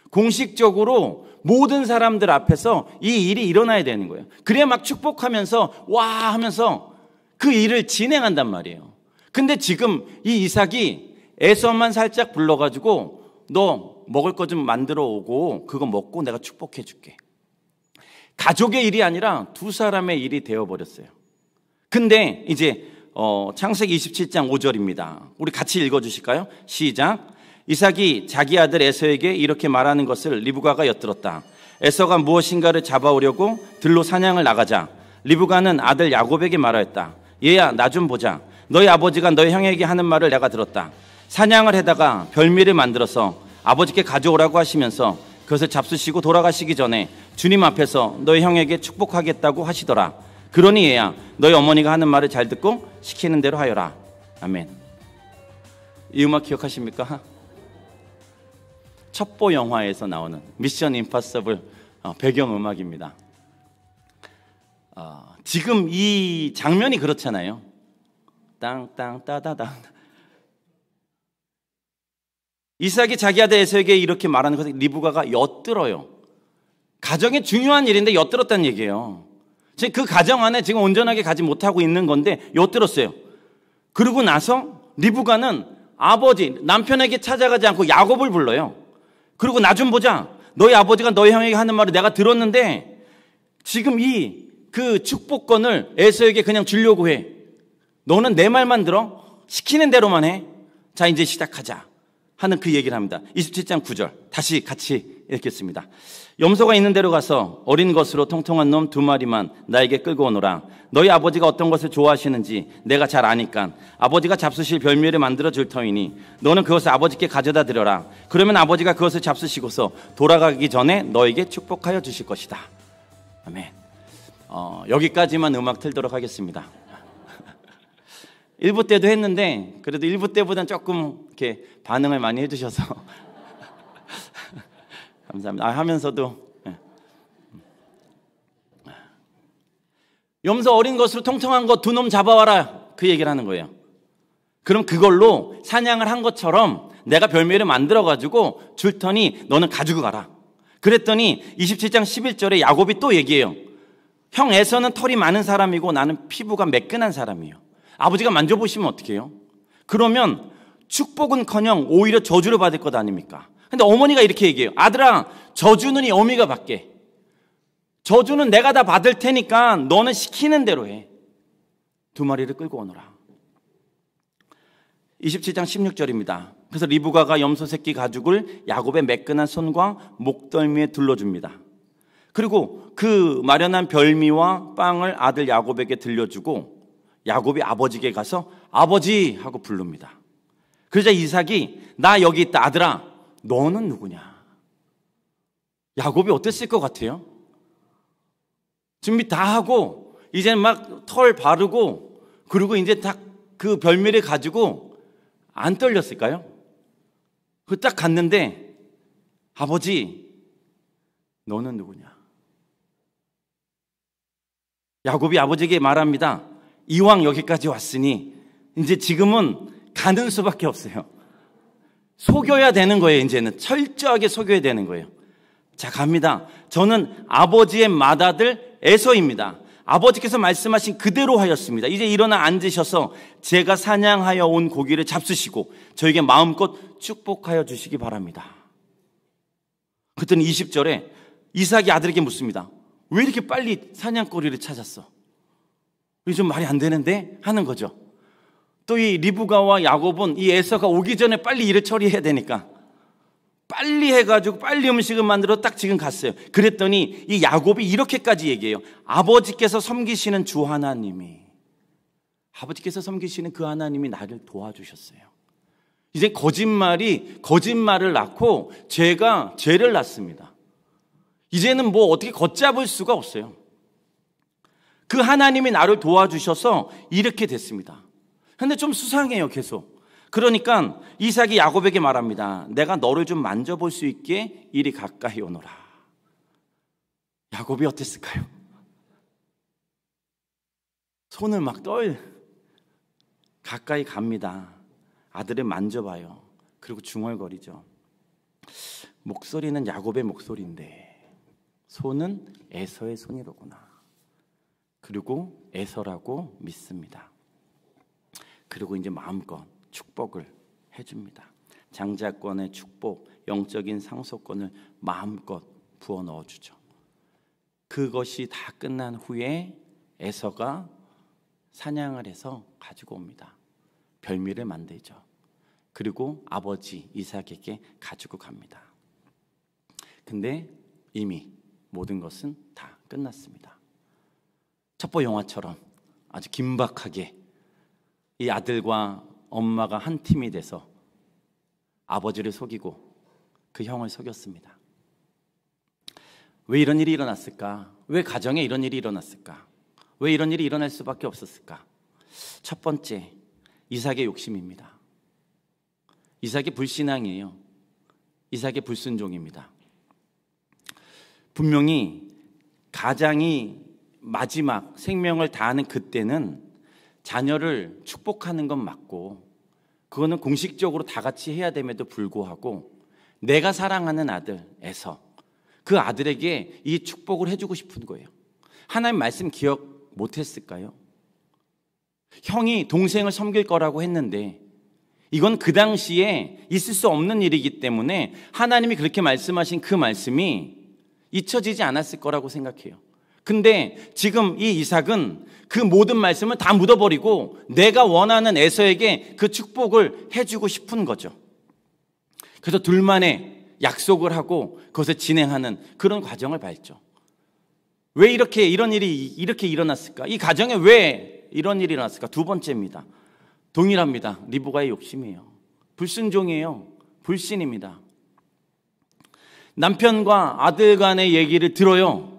공식적으로 모든 사람들 앞에서 이 일이 일어나야 되는 거예요. 그래야 막 축복하면서 와 하면서 그 일을 진행한단 말이에요. 근데 지금 이 이삭이 에서만 살짝 불러가지고 너 먹을 거 좀 만들어 오고 그거 먹고 내가 축복해 줄게. 가족의 일이 아니라 두 사람의 일이 되어버렸어요. 근데 이제 창세기 27장 5절입니다. 우리 같이 읽어주실까요? 시작. 이삭이 자기 아들 에서에게 이렇게 말하는 것을 리브가가 엿들었다. 에서가 무엇인가를 잡아오려고 들로 사냥을 나가자 리브가는 아들 야곱에게 말하였다. 얘야, 나 좀 보자. 너희 아버지가 너희 형에게 하는 말을 내가 들었다. 사냥을 해다가 별미를 만들어서 아버지께 가져오라고 하시면서 그것을 잡수시고 돌아가시기 전에 주님 앞에서 너희 형에게 축복하겠다고 하시더라. 그러니 얘야, 너희 어머니가 하는 말을 잘 듣고 시키는 대로 하여라. 아멘. 이 음악 기억하십니까? 첩보 영화에서 나오는 미션 임파서블 배경음악입니다. 지금 이 장면이 그렇잖아요. 땅땅 따다당. 이삭이 자기 아들 에서에게 이렇게 말하는 것을 리브가가 엿들어요. 가정의 중요한 일인데 엿들었다는 얘기예요. 지금 그 가정 안에 지금 온전하게 가지 못하고 있는 건데 엿들었어요. 그러고 나서 리브가는 아버지 남편에게 찾아가지 않고 야곱을 불러요. 그리고 나 좀 보자. 너희 아버지가 너희 형에게 하는 말을 내가 들었는데 지금 그 축복권을 에서에게 그냥 주려고 해. 너는 내 말만 들어? 시키는 대로만 해. 자, 이제 시작하자 하는 그 얘기를 합니다. 27장 9절 다시 같이 읽겠습니다. 염소가 있는 데로 가서 어린 것으로 통통한 놈 2마리만 나에게 끌고 오너라. 너희 아버지가 어떤 것을 좋아하시는지 내가 잘 아니까 아버지가 잡수실 별미를 만들어 줄 터이니 너는 그것을 아버지께 가져다 드려라. 그러면 아버지가 그것을 잡수시고서 돌아가기 전에 너에게 축복하여 주실 것이다. 아멘. 여기까지만 음악 틀도록 하겠습니다. 1부 때도 했는데 그래도 1부 때보다는 조금 이렇게 반응을 많이 해주셔서 감사합니다. 하면서도 염소 어린 것으로 통통한 것 2놈 잡아와라 그 얘기를 하는 거예요. 그럼 그걸로 사냥을 한 것처럼 내가 별미를 만들어가지고 줄 터니 너는 가지고 가라. 그랬더니 27장 11절에 야곱이 또 얘기해요. 형 에서는 털이 많은 사람이고 나는 피부가 매끈한 사람이에요. 아버지가 만져보시면 어떻게 해요? 그러면 축복은커녕 오히려 저주를 받을 것 아닙니까? 근데 어머니가 이렇게 얘기해요. 아들아, 저주는 이 어미가 받게. 저주는 내가 다 받을 테니까 너는 시키는 대로 해. 2마리를 끌고 오너라. 27장 16절입니다. 그래서 리브가가 염소 새끼 가죽을 야곱의 매끈한 손과 목덜미에 둘러줍니다. 그리고 그 마련한 별미와 빵을 아들 야곱에게 들려주고 야곱이 아버지에게 가서 아버지 하고 부릅니다. 그러자 이삭이 나 여기 있다. 아들아, 너는 누구냐? 야곱이 어땠을 것 같아요? 준비 다 하고 이제는 막 털 바르고 그리고 이제 딱 그 별미를 가지고 안 떨렸을까요? 그 딱 갔는데 아버지, 너는 누구냐? 야곱이 아버지에게 말합니다. 이왕 여기까지 왔으니 이제 지금은 가는 수밖에 없어요. 속여야 되는 거예요. 이제는 철저하게 속여야 되는 거예요. 자, 갑니다. 저는 아버지의 맏아들 에서입니다. 아버지께서 말씀하신 그대로 하였습니다. 이제 일어나 앉으셔서 제가 사냥하여 온 고기를 잡수시고 저에게 마음껏 축복하여 주시기 바랍니다. 그랬더니 20절에 이삭이 아들에게 묻습니다. 왜 이렇게 빨리 사냥거리를 찾았어? 이게 좀 말이 안 되는데? 하는 거죠. 또 이 리브가와 야곱은 이 에서가 오기 전에 빨리 일을 처리해야 되니까 빨리 해가지고 빨리 음식을 만들어 딱 지금 갔어요. 그랬더니 이 야곱이 이렇게까지 얘기해요. 아버지께서 섬기시는 주 하나님이, 아버지께서 섬기시는 그 하나님이 나를 도와주셨어요. 이제 거짓말이 거짓말을 낳고 죄가 죄를 낳습니다. 이제는 뭐 어떻게 걷잡을 수가 없어요. 그 하나님이 나를 도와주셔서 이렇게 됐습니다. 근데 좀 수상해요, 계속. 그러니까 이삭이 야곱에게 말합니다. 내가 너를 좀 만져볼 수 있게 이리 가까이 오너라. 야곱이 어땠을까요? 손을 막 가까이 갑니다. 아들을 만져봐요. 그리고 중얼거리죠. 목소리는 야곱의 목소리인데 손은 에서의 손이로구나. 그리고 에서라고 믿습니다. 그리고 이제 마음껏 축복을 해줍니다. 장자권의 축복, 영적인 상속권을 마음껏 부어 넣어주죠. 그것이 다 끝난 후에 에서가 사냥을 해서 가지고 옵니다. 별미를 만들죠. 그리고 아버지 이삭에게 가지고 갑니다. 근데 이미 모든 것은 다 끝났습니다. 첩보 영화처럼 아주 긴박하게 이 아들과 엄마가 한 팀이 돼서 아버지를 속이고 그 형을 속였습니다. 왜 이런 일이 일어났을까? 왜 가정에 이런 일이 일어났을까? 왜 이런 일이 일어날 수밖에 없었을까? 첫 번째, 이삭의 욕심입니다. 이삭이 불신앙이에요. 이삭의 불순종입니다. 분명히 가장이 마지막 생명을 다하는 그때는 자녀를 축복하는 건 맞고 그거는 공식적으로 다 같이 해야 됨에도 불구하고 내가 사랑하는 아들 에서 그 아들에게 이 축복을 해주고 싶은 거예요. 하나님 말씀 기억 못했을까요? 형이 동생을 섬길 거라고 했는데 이건 그 당시에 있을 수 없는 일이기 때문에 하나님이 그렇게 말씀하신 그 말씀이 잊혀지지 않았을 거라고 생각해요. 근데 지금 이 이삭은 그 모든 말씀을 다 묻어버리고 내가 원하는 에서에게 그 축복을 해주고 싶은 거죠. 그래서 둘만의 약속을 하고 그것을 진행하는 그런 과정을 밟죠. 왜 이런 일이 이렇게 일어났을까? 이 가정에 왜 이런 일이 일어났을까? 두 번째입니다. 동일합니다. 리브가의 욕심이에요. 불순종이에요. 불신입니다. 남편과 아들 간의 얘기를 들어요.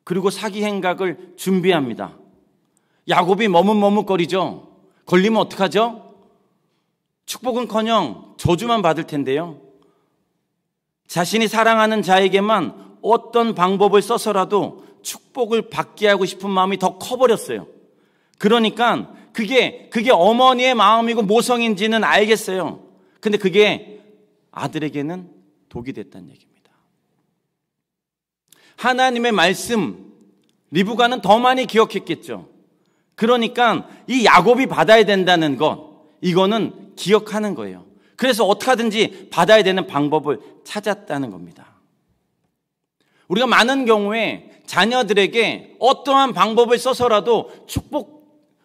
그리고 사기 행각을 준비합니다. 야곱이 머뭇머뭇거리죠. 걸리면 어떡하죠? 축복은커녕 저주만 받을 텐데요. 자신이 사랑하는 자에게만 어떤 방법을 써서라도 축복을 받게 하고 싶은 마음이 더 커버렸어요. 그러니까 그게 어머니의 마음이고 모성인지는 알겠어요. 근데 그게 아들에게는 독이 됐다는 얘기입니다. 하나님의 말씀, 리브가는 더 많이 기억했겠죠. 그러니까 이 야곱이 받아야 된다는 것, 이거는 기억하는 거예요. 그래서 어떻게 하든지 받아야 되는 방법을 찾았다는 겁니다. 우리가 많은 경우에 자녀들에게 어떠한 방법을 써서라도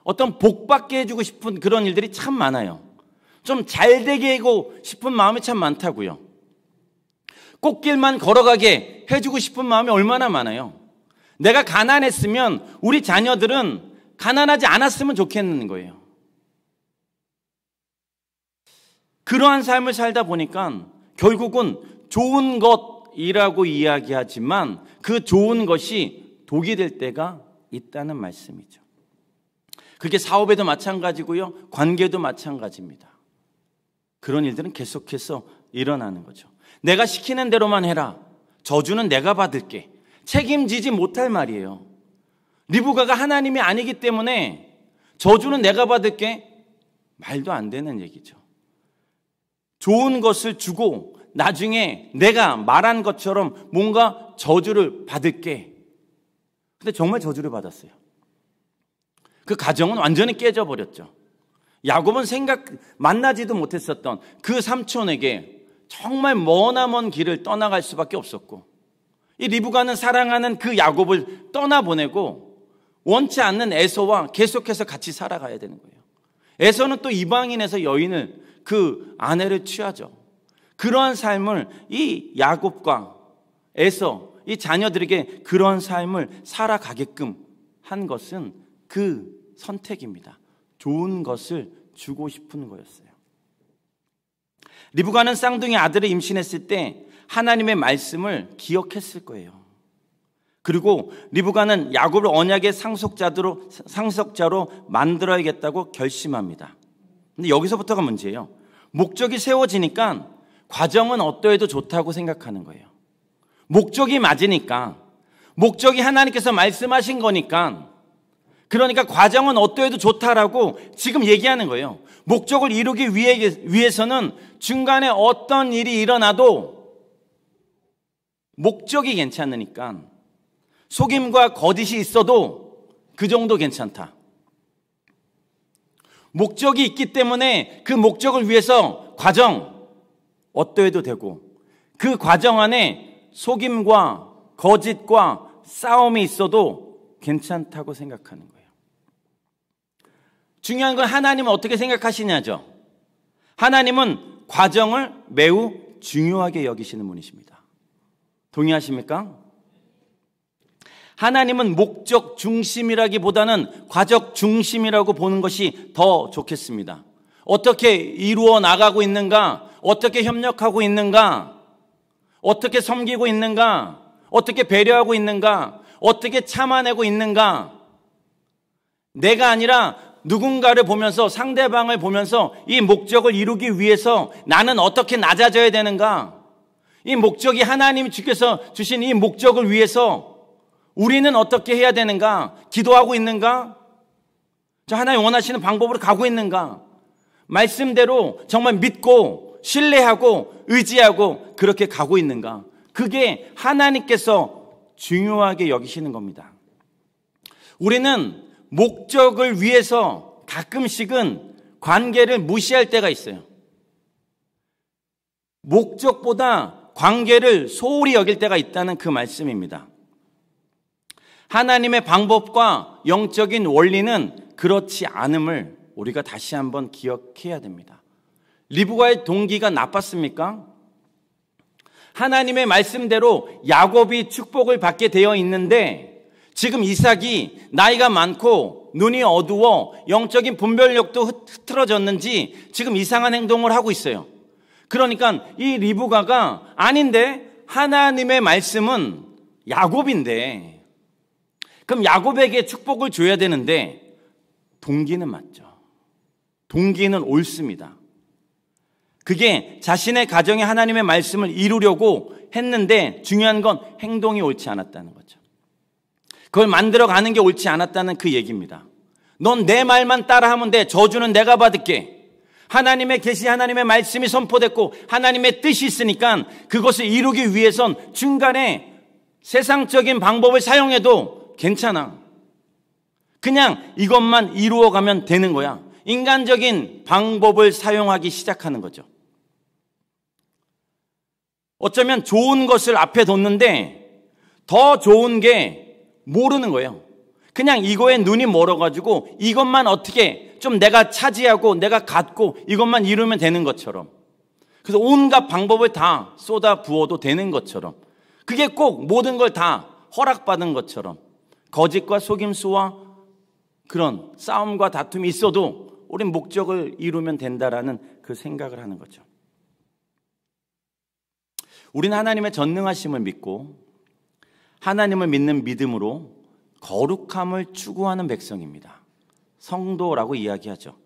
어떤 복 받게 해주고 싶은 그런 일들이 참 많아요. 좀 잘 되게 하고 싶은 마음이 참 많다고요. 꽃길만 걸어가게 해주고 싶은 마음이 얼마나 많아요. 내가 가난했으면 우리 자녀들은 가난하지 않았으면 좋겠는 거예요. 그러한 삶을 살다 보니까 결국은 좋은 것이라고 이야기하지만 그 좋은 것이 독이 될 때가 있다는 말씀이죠. 그게 사업에도 마찬가지고요. 관계도 마찬가지입니다. 그런 일들은 계속해서 일어나는 거죠. 내가 시키는 대로만 해라. 저주는 내가 받을게. 책임지지 못할 말이에요. 리브가가 하나님이 아니기 때문에 저주는 내가 받을게. 말도 안 되는 얘기죠. 좋은 것을 주고 나중에 내가 말한 것처럼 뭔가 저주를 받을게. 근데 정말 저주를 받았어요. 그 가정은 완전히 깨져버렸죠. 야곱은 만나지도 못했었던 그 삼촌에게 정말 머나먼 길을 떠나갈 수밖에 없었고, 이 리브가는 사랑하는 그 야곱을 떠나보내고 원치 않는 에서와 계속해서 같이 살아가야 되는 거예요. 에서는 또 이방인에서 여인을, 그 아내를 취하죠. 그러한 삶을 이 야곱과 에서, 이 자녀들에게 그런 삶을 살아가게끔 한 것은 그 선택입니다. 좋은 것을 주고 싶은 거였어요. 리브가는 쌍둥이 아들을 임신했을 때 하나님의 말씀을 기억했을 거예요. 그리고 리브가는 야곱을 언약의 상속자로 만들어야겠다고 결심합니다. 근데 여기서부터가 문제예요. 목적이 세워지니까 과정은 어떠해도 좋다고 생각하는 거예요. 목적이 맞으니까, 목적이 하나님께서 말씀하신 거니까, 그러니까 과정은 어떠해도 좋다라고 지금 얘기하는 거예요. 목적을 이루기 위해서는 중간에 어떤 일이 일어나도 목적이 괜찮으니까, 속임과 거짓이 있어도 그 정도 괜찮다. 목적이 있기 때문에 그 목적을 위해서 과정 어떠해도 되고, 그 과정 안에 속임과 거짓과 싸움이 있어도 괜찮다고 생각하는 거예요. 중요한 건 하나님은 어떻게 생각하시냐죠. 하나님은 과정을 매우 중요하게 여기시는 분이십니다. 동의하십니까? 하나님은 목적 중심이라기보다는 과정 중심이라고 보는 것이 더 좋겠습니다. 어떻게 이루어 나가고 있는가? 어떻게 협력하고 있는가? 어떻게 섬기고 있는가? 어떻게 배려하고 있는가? 어떻게 참아내고 있는가? 내가 아니라 누군가를 보면서, 상대방을 보면서 이 목적을 이루기 위해서 나는 어떻게 낮아져야 되는가? 이 목적이 하나님이 주께서 주신 이 목적을 위해서 우리는 어떻게 해야 되는가? 기도하고 있는가? 하나님 원하시는 방법으로 가고 있는가? 말씀대로 정말 믿고 신뢰하고 의지하고 그렇게 가고 있는가? 그게 하나님께서 중요하게 여기시는 겁니다. 우리는 목적을 위해서 가끔씩은 관계를 무시할 때가 있어요. 목적보다 관계를 소홀히 여길 때가 있다는 그 말씀입니다. 하나님의 방법과 영적인 원리는 그렇지 않음을 우리가 다시 한번 기억해야 됩니다. 리브가의 동기가 나빴습니까? 하나님의 말씀대로 야곱이 축복을 받게 되어 있는데 지금 이삭이 나이가 많고 눈이 어두워 영적인 분별력도 흐트러졌는지 지금 이상한 행동을 하고 있어요. 그러니까 이 리브가가 아닌데 하나님의 말씀은 야곱인데, 그럼 야곱에게 축복을 줘야 되는데 동기는 맞죠. 동기는 옳습니다. 그게 자신의 가정에 하나님의 말씀을 이루려고 했는데 중요한 건 행동이 옳지 않았다는 거죠. 그걸 만들어가는 게 옳지 않았다는 그 얘기입니다. 넌 내 말만 따라하면 돼. 저주는 내가 받을게. 하나님의 계시, 하나님의 말씀이 선포됐고 하나님의 뜻이 있으니까 그것을 이루기 위해선 중간에 세상적인 방법을 사용해도 괜찮아. 그냥 이것만 이루어가면 되는 거야. 인간적인 방법을 사용하기 시작하는 거죠. 어쩌면 좋은 것을 앞에 뒀는데 더 좋은 게 모르는 거예요. 그냥 이거에 눈이 멀어가지고 이것만 어떻게 좀 내가 차지하고 내가 갖고 이것만 이루면 되는 것처럼, 그래서 온갖 방법을 다 쏟아 부어도 되는 것처럼, 그게 꼭 모든 걸 다 허락받은 것처럼 거짓과 속임수와 그런 싸움과 다툼이 있어도 우린 목적을 이루면 된다라는 그 생각을 하는 거죠. 우리는 하나님의 전능하심을 믿고 하나님을 믿는 믿음으로 거룩함을 추구하는 백성입니다. 성도라고 이야기하죠.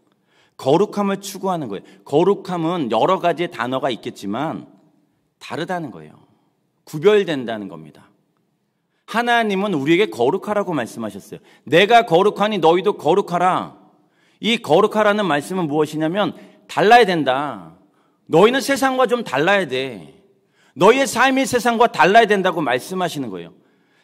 거룩함을 추구하는 거예요. 거룩함은 여러 가지의 단어가 있겠지만 다르다는 거예요. 구별된다는 겁니다. 하나님은 우리에게 거룩하라고 말씀하셨어요. 내가 거룩하니 너희도 거룩하라. 이 거룩하라는 말씀은 무엇이냐면 달라야 된다. 너희는 세상과 좀 달라야 돼. 너희의 삶이 세상과 달라야 된다고 말씀하시는 거예요.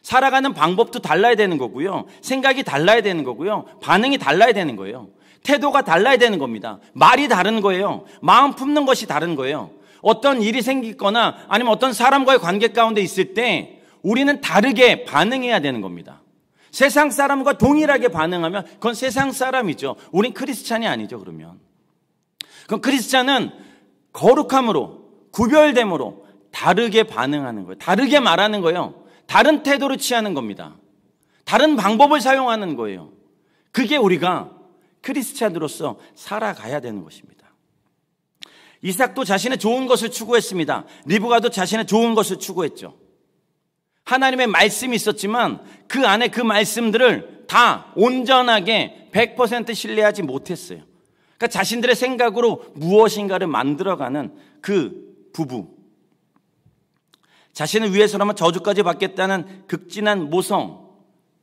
살아가는 방법도 달라야 되는 거고요. 생각이 달라야 되는 거고요. 반응이 달라야 되는 거예요. 태도가 달라야 되는 겁니다. 말이 다른 거예요. 마음 품는 것이 다른 거예요. 어떤 일이 생기거나 아니면 어떤 사람과의 관계 가운데 있을 때 우리는 다르게 반응해야 되는 겁니다. 세상 사람과 동일하게 반응하면 그건 세상 사람이죠. 우린 크리스찬이 아니죠, 그러면. 그럼 크리스찬은 거룩함으로, 구별됨으로 다르게 반응하는 거예요. 다르게 말하는 거예요. 다른 태도를 취하는 겁니다. 다른 방법을 사용하는 거예요. 그게 우리가 크리스찬으로서 살아가야 되는 것입니다. 이삭도 자신의 좋은 것을 추구했습니다. 리브가도 자신의 좋은 것을 추구했죠. 하나님의 말씀이 있었지만 그 안에 그 말씀들을 다 온전하게 100% 신뢰하지 못했어요. 그러니까 자신들의 생각으로 무엇인가를 만들어가는 그 부부. 자신을 위해서라면 저주까지 받겠다는 극진한 모성,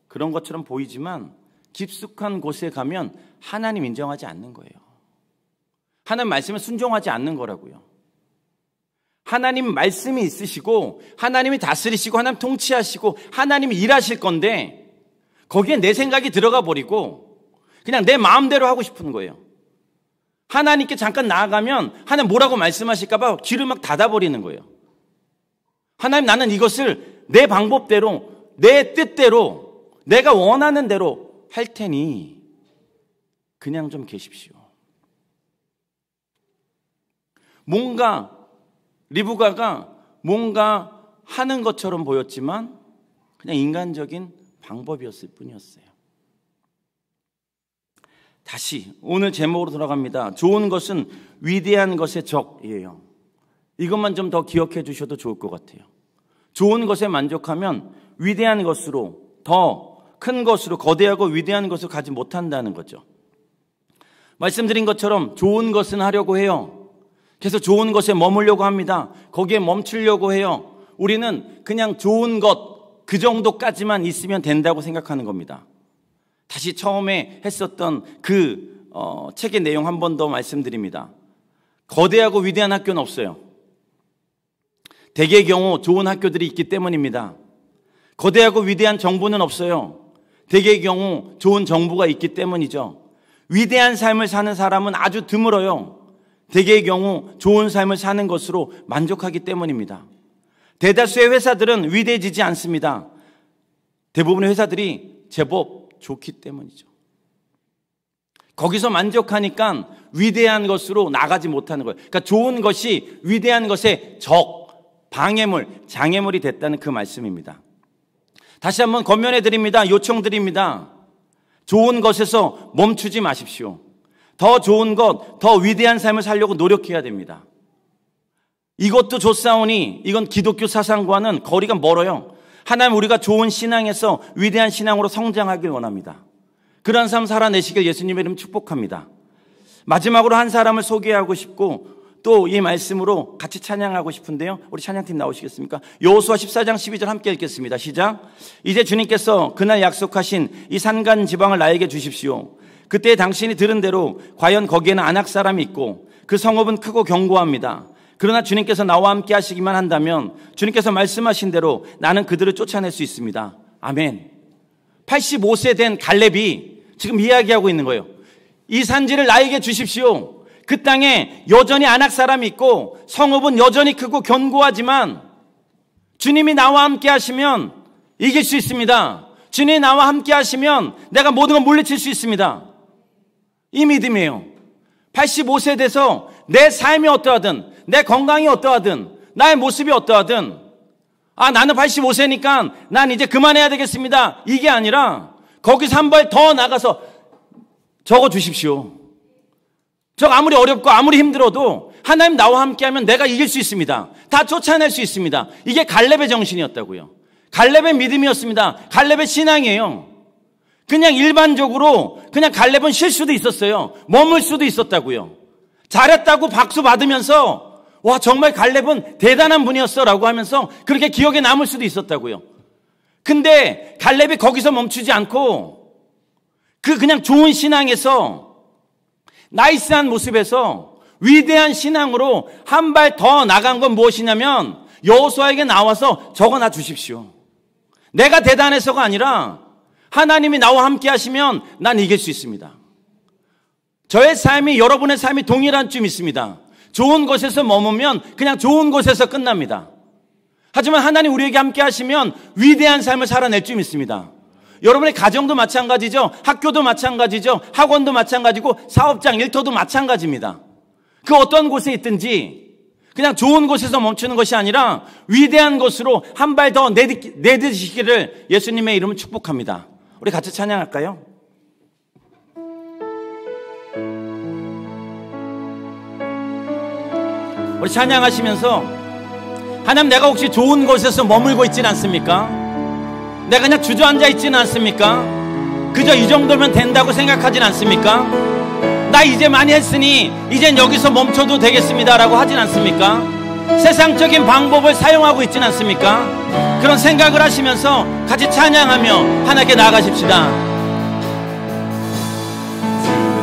그런 것처럼 보이지만 깊숙한 곳에 가면 하나님 인정하지 않는 거예요. 하나님 말씀에 순종하지 않는 거라고요. 하나님 말씀이 있으시고 하나님이 다스리시고 하나님 통치하시고 하나님이 일하실 건데 거기에 내 생각이 들어가 버리고 그냥 내 마음대로 하고 싶은 거예요. 하나님께 잠깐 나아가면 하나님 뭐라고 말씀하실까 봐 귀를 막 닫아버리는 거예요. 하나님, 나는 이것을 내 방법대로, 내 뜻대로, 내가 원하는 대로 할 테니 그냥 좀 계십시오. 뭔가 리브가가 뭔가 하는 것처럼 보였지만 그냥 인간적인 방법이었을 뿐이었어요. 다시 오늘 제목으로 돌아갑니다. 좋은 것은 위대한 것의 적이에요. 이것만 좀 더 기억해 주셔도 좋을 것 같아요. 좋은 것에 만족하면 위대한 것으로, 더 큰 것으로, 거대하고 위대한 것을 가지 못한다는 거죠. 말씀드린 것처럼 좋은 것은 하려고 해요. 그래서 좋은 것에 머물려고 합니다. 거기에 멈추려고 해요. 우리는 그냥 좋은 것, 그 정도까지만 있으면 된다고 생각하는 겁니다. 다시 처음에 했었던 그 책의 내용 한 번 더 말씀드립니다. 거대하고 위대한 학교는 없어요. 대개의 경우 좋은 학교들이 있기 때문입니다. 거대하고 위대한 정부는 없어요. 대개의 경우 좋은 정부가 있기 때문이죠. 위대한 삶을 사는 사람은 아주 드물어요. 대개의 경우 좋은 삶을 사는 것으로 만족하기 때문입니다. 대다수의 회사들은 위대해지지 않습니다. 대부분의 회사들이 제법 좋기 때문이죠. 거기서 만족하니까 위대한 것으로 나가지 못하는 거예요. 그러니까 좋은 것이 위대한 것의 적, 방해물, 장애물이 됐다는 그 말씀입니다. 다시 한번 권면해 드립니다. 요청드립니다. 좋은 것에서 멈추지 마십시오. 더 좋은 것, 더 위대한 삶을 살려고 노력해야 됩니다. 이것도 좋사오니 이건 기독교 사상과는 거리가 멀어요. 하나님, 우리가 좋은 신앙에서 위대한 신앙으로 성장하길 원합니다. 그런 삶 살아내시길 예수님의 이름 축복합니다. 마지막으로 한 사람을 소개하고 싶고 또 이 말씀으로 같이 찬양하고 싶은데요. 우리 찬양팀 나오시겠습니까? 여호수아 14장 12절 함께 읽겠습니다. 시작. 이제 주님께서 그날 약속하신 이 산간 지방을 나에게 주십시오. 그때 당신이 들은 대로 과연 거기에는 아낙 사람이 있고 그 성읍은 크고 견고합니다. 그러나 주님께서 나와 함께 하시기만 한다면 주님께서 말씀하신 대로 나는 그들을 쫓아낼 수 있습니다. 아멘. 85세 된 갈렙이 지금 이야기하고 있는 거예요. 이 산지를 나에게 주십시오. 그 땅에 여전히 아낙 사람이 있고 성읍은 여전히 크고 견고하지만 주님이 나와 함께 하시면 이길 수 있습니다. 주님이 나와 함께 하시면 내가 모든 걸 물리칠 수 있습니다. 이 믿음이에요. 85세 돼서 내 삶이 어떠하든 내 건강이 어떠하든 나의 모습이 어떠하든 나는 85세니까 난 이제 그만해야 되겠습니다. 이게 아니라 거기서 한 발 더 나가서 적어 주십시오. 저 아무리 어렵고 아무리 힘들어도 하나님 나와 함께하면 내가 이길 수 있습니다. 다 쫓아낼 수 있습니다. 이게 갈렙의 정신이었다고요. 갈렙의 믿음이었습니다. 갈렙의 신앙이에요. 그냥 일반적으로 그냥 갈렙은 쉴 수도 있었어요. 머물 수도 있었다고요. 잘했다고 박수 받으면서 와, 정말 갈렙은 대단한 분이었어 라고 하면서 그렇게 기억에 남을 수도 있었다고요. 근데 갈렙이 거기서 멈추지 않고 그냥 좋은 신앙에서, 나이스한 모습에서 위대한 신앙으로 한 발 더 나간 건 무엇이냐면 여호수아에게 나와서 적어놔 주십시오. 내가 대단해서가 아니라 하나님이 나와 함께 하시면 난 이길 수 있습니다. 저의 삶이 여러분의 삶이 동일한 줄 믿습니다. 좋은 곳에서 머무면 그냥 좋은 곳에서 끝납니다. 하지만 하나님 우리에게 함께 하시면 위대한 삶을 살아낼 줄 믿습니다. 여러분의 가정도 마찬가지죠. 학교도 마찬가지죠. 학원도 마찬가지고 사업장, 일터도 마찬가지입니다. 그 어떤 곳에 있든지 그냥 좋은 곳에서 멈추는 것이 아니라 위대한 곳으로 한 발 더 내딛으시기를 예수님의 이름을 축복합니다. 우리 같이 찬양할까요? 우리 찬양하시면서 하나님, 내가 혹시 좋은 곳에서 머물고 있지는 않습니까? 내가 그냥 주저앉아 있지는 않습니까? 그저 이 정도면 된다고 생각하진 않습니까? 나 이제 많이 했으니 이젠 여기서 멈춰도 되겠습니다 라고 하진 않습니까? 세상적인 방법을 사용하고 있진 않습니까? 그런 생각을 하시면서 같이 찬양하며 하나님께 나아가십시다.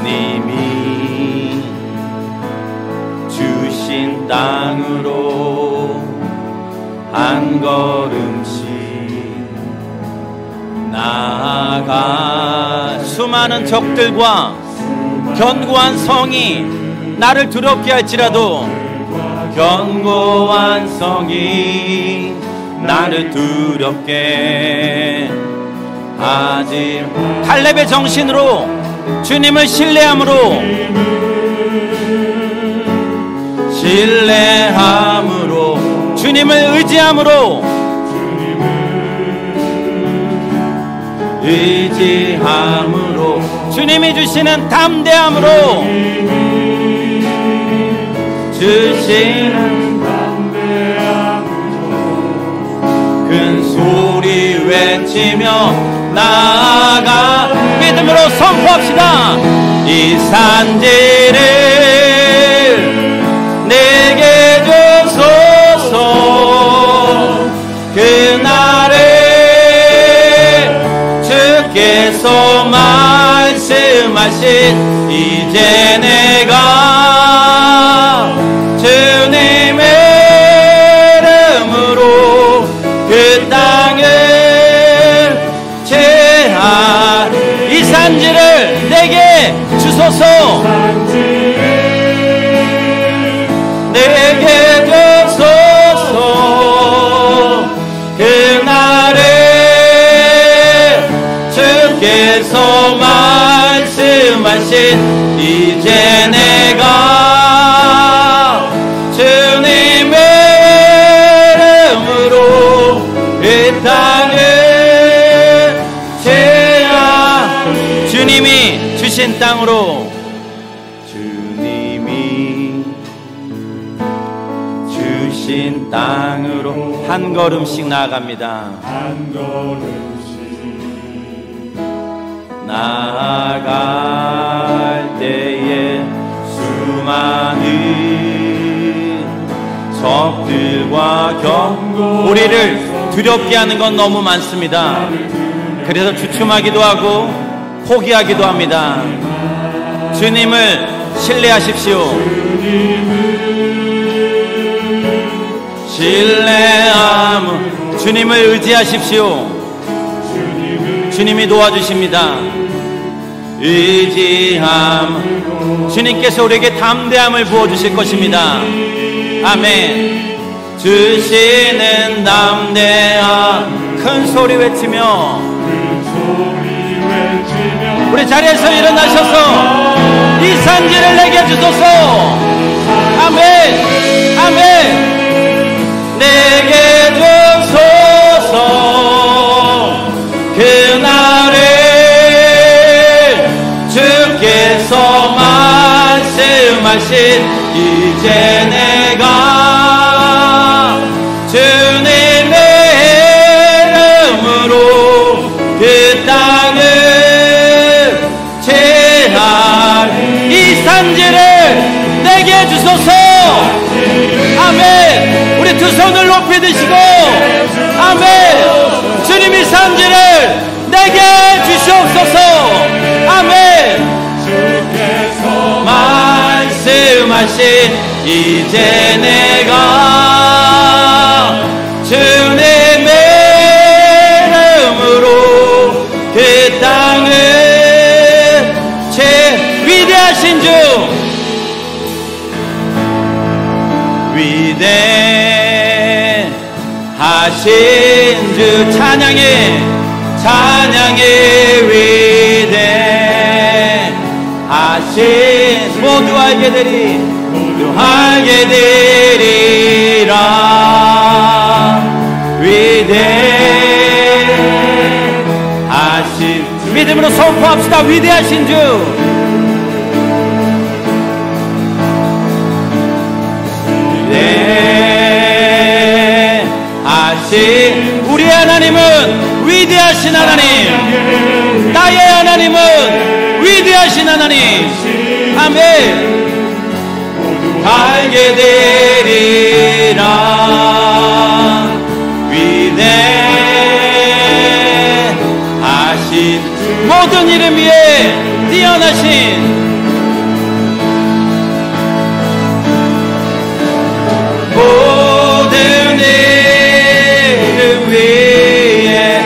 주님이 주신 땅으로 한 걸음씩 나아가, 수많은 적들과 견고한 성이 나를 두렵게 할지라도, 견고한 성이 나를 두렵게 하지, 갈렙의 정신으로 주님을 신뢰함으로 주님을 의지함으로 주님이 주시는 담대함으로 큰 소리 외치며 나아가 믿음으로 선포합시다. 이 산지를 내게 주소서. 그날에 주께서 말씀하신 이제 내가 주님의 이름으로 그 땅을 제한, 이 산지를 내게 주소서. 내게 주소서. 그날에 주께서 말씀하신 이제 내가 주님의 이름으로 이 땅을 제한, 주님이 주신 땅으로, 주님이 주신 땅으로 한 걸음씩 나아갑니다. 한 걸음씩 나아갈 때에 수많은 적들과 우리를 두렵게 하는 건 너무 많습니다. 그래서 주춤하기도 하고 포기하기도 합니다. 주님을 신뢰하십시오. 주님을 의지하십시오. 주님이 도와주십니다. 의지함, 주님께서 우리에게 담대함을 부어주실 것입니다. 아멘. 주시는 담대함, 큰 소리 외치며 우리 자리에서 일어나셔서 이 산지를 내게 주소서. 아멘. 아멘. 내게 주소서. 그날에 주께서 말씀하신 이제 내가 주님의 이름으로 그 땅을 제한, 이 산지를 내게 주소서. 아멘. 우리 두 손을 높이 드시고 아멘. 주님이 산지를 내게 주시옵소서. 아멘. 말씀하신 이제 내가 주님의 이름으로 그 땅을 제 위대하신 주 위대하신 주 찬양해 위대하신 모두 알게 되리라 위대하신 믿음으로 선포합시다. 위대하신 주 위대하신 우리의 하나님은 위대하신 하나님, 나의 하나님은 위대하신 하나님. 아멘. 알게 되리라 위대하신 모든 이름 위에 뛰어나신 모든 이름 위에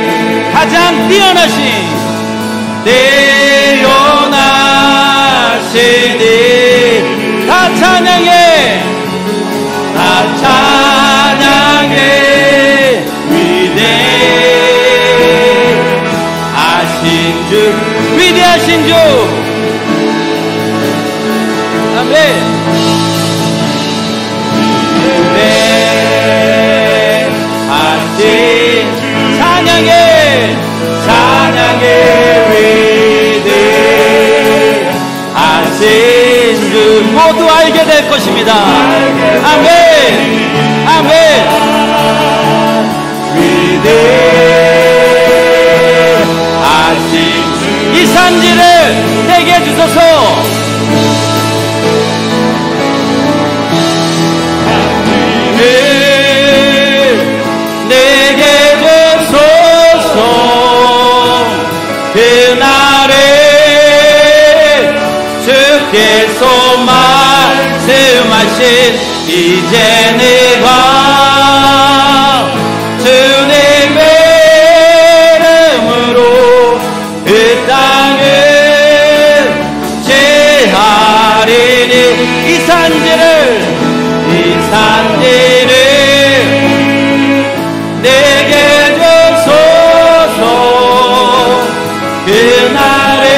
가장 뛰어나신 뛰어나시니 다 찬양해 다 찬양해 위대하신 주 위대하신 주 아멘. 위대하신 찬양해 위대하신 주 모두 알게 될 것입니다. 아멘. 아멘. 위대하신 이 산지를 내게 주소서. 내게 주소서. 그날에 주께서 말씀하신 이제 내가 주님의 이름으로 그 땅을 제하리니 이 산지를 내게 주소서. 그날에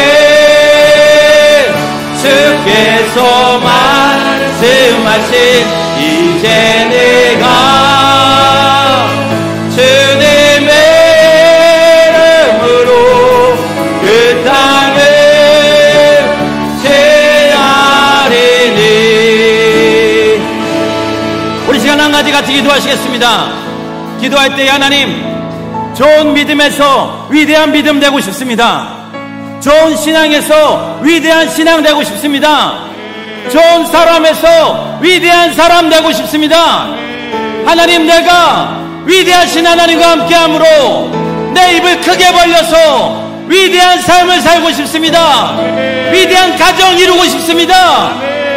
주께서 말씀하신 이제 내가 주님의 이름으로 그 땅을 제하리니 우리 시간 한 가지 같이 기도하시겠습니다. 기도할 때 하나님 좋은 믿음에서 위대한 믿음 되고 싶습니다. 좋은 신앙에서 위대한 신앙 되고 싶습니다. 좋은 사람에서 위대한 사람 되고 싶습니다. 하나님 내가 위대하신 하나님과 함께함으로 내 입을 크게 벌려서 위대한 삶을 살고 싶습니다. 위대한 가정 이루고 싶습니다.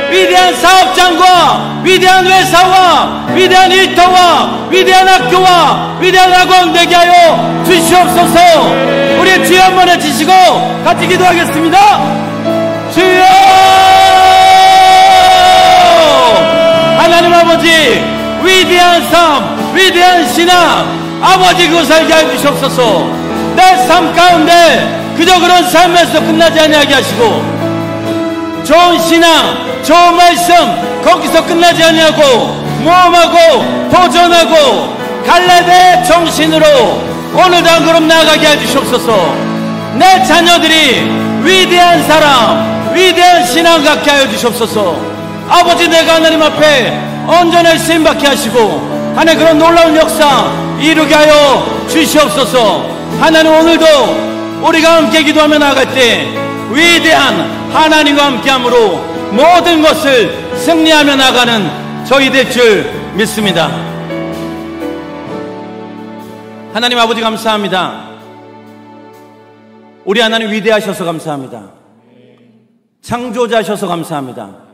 위대한 사업장과 위대한 회사와 위대한 일터와 위대한 학교와 위대한 학원 되게 하여 주시옵소서. 우리 주여 한번 해주시고 같이 기도하겠습니다. 주여 하나님 아버지 위대한 삶 위대한 신앙 아버지 그거 살게 해주시옵소서. 내 삶 가운데 그저 그런 삶에서 끝나지 아니하게 하시고 좋은 신앙 좋은 말씀 거기서 끝나지 아니하고 모험하고 도전하고 갈렙의 정신으로 오늘도 한 걸음 나아가게 해주시옵소서. 내 자녀들이 위대한 사람 위대한 신앙 갖게 하여 주시옵소서. 아버지 내가 하나님 앞에 온전히 쓰임받게 하시고 하나님 그런 놀라운 역사 이루게 하여 주시옵소서. 하나님 오늘도 우리가 함께 기도하며 나아갈 때 위대한 하나님과 함께함으로 모든 것을 승리하며 나가는 저희 될 줄 믿습니다. 하나님 아버지 감사합니다. 우리 하나님 위대하셔서 감사합니다. 창조자셔서 감사합니다.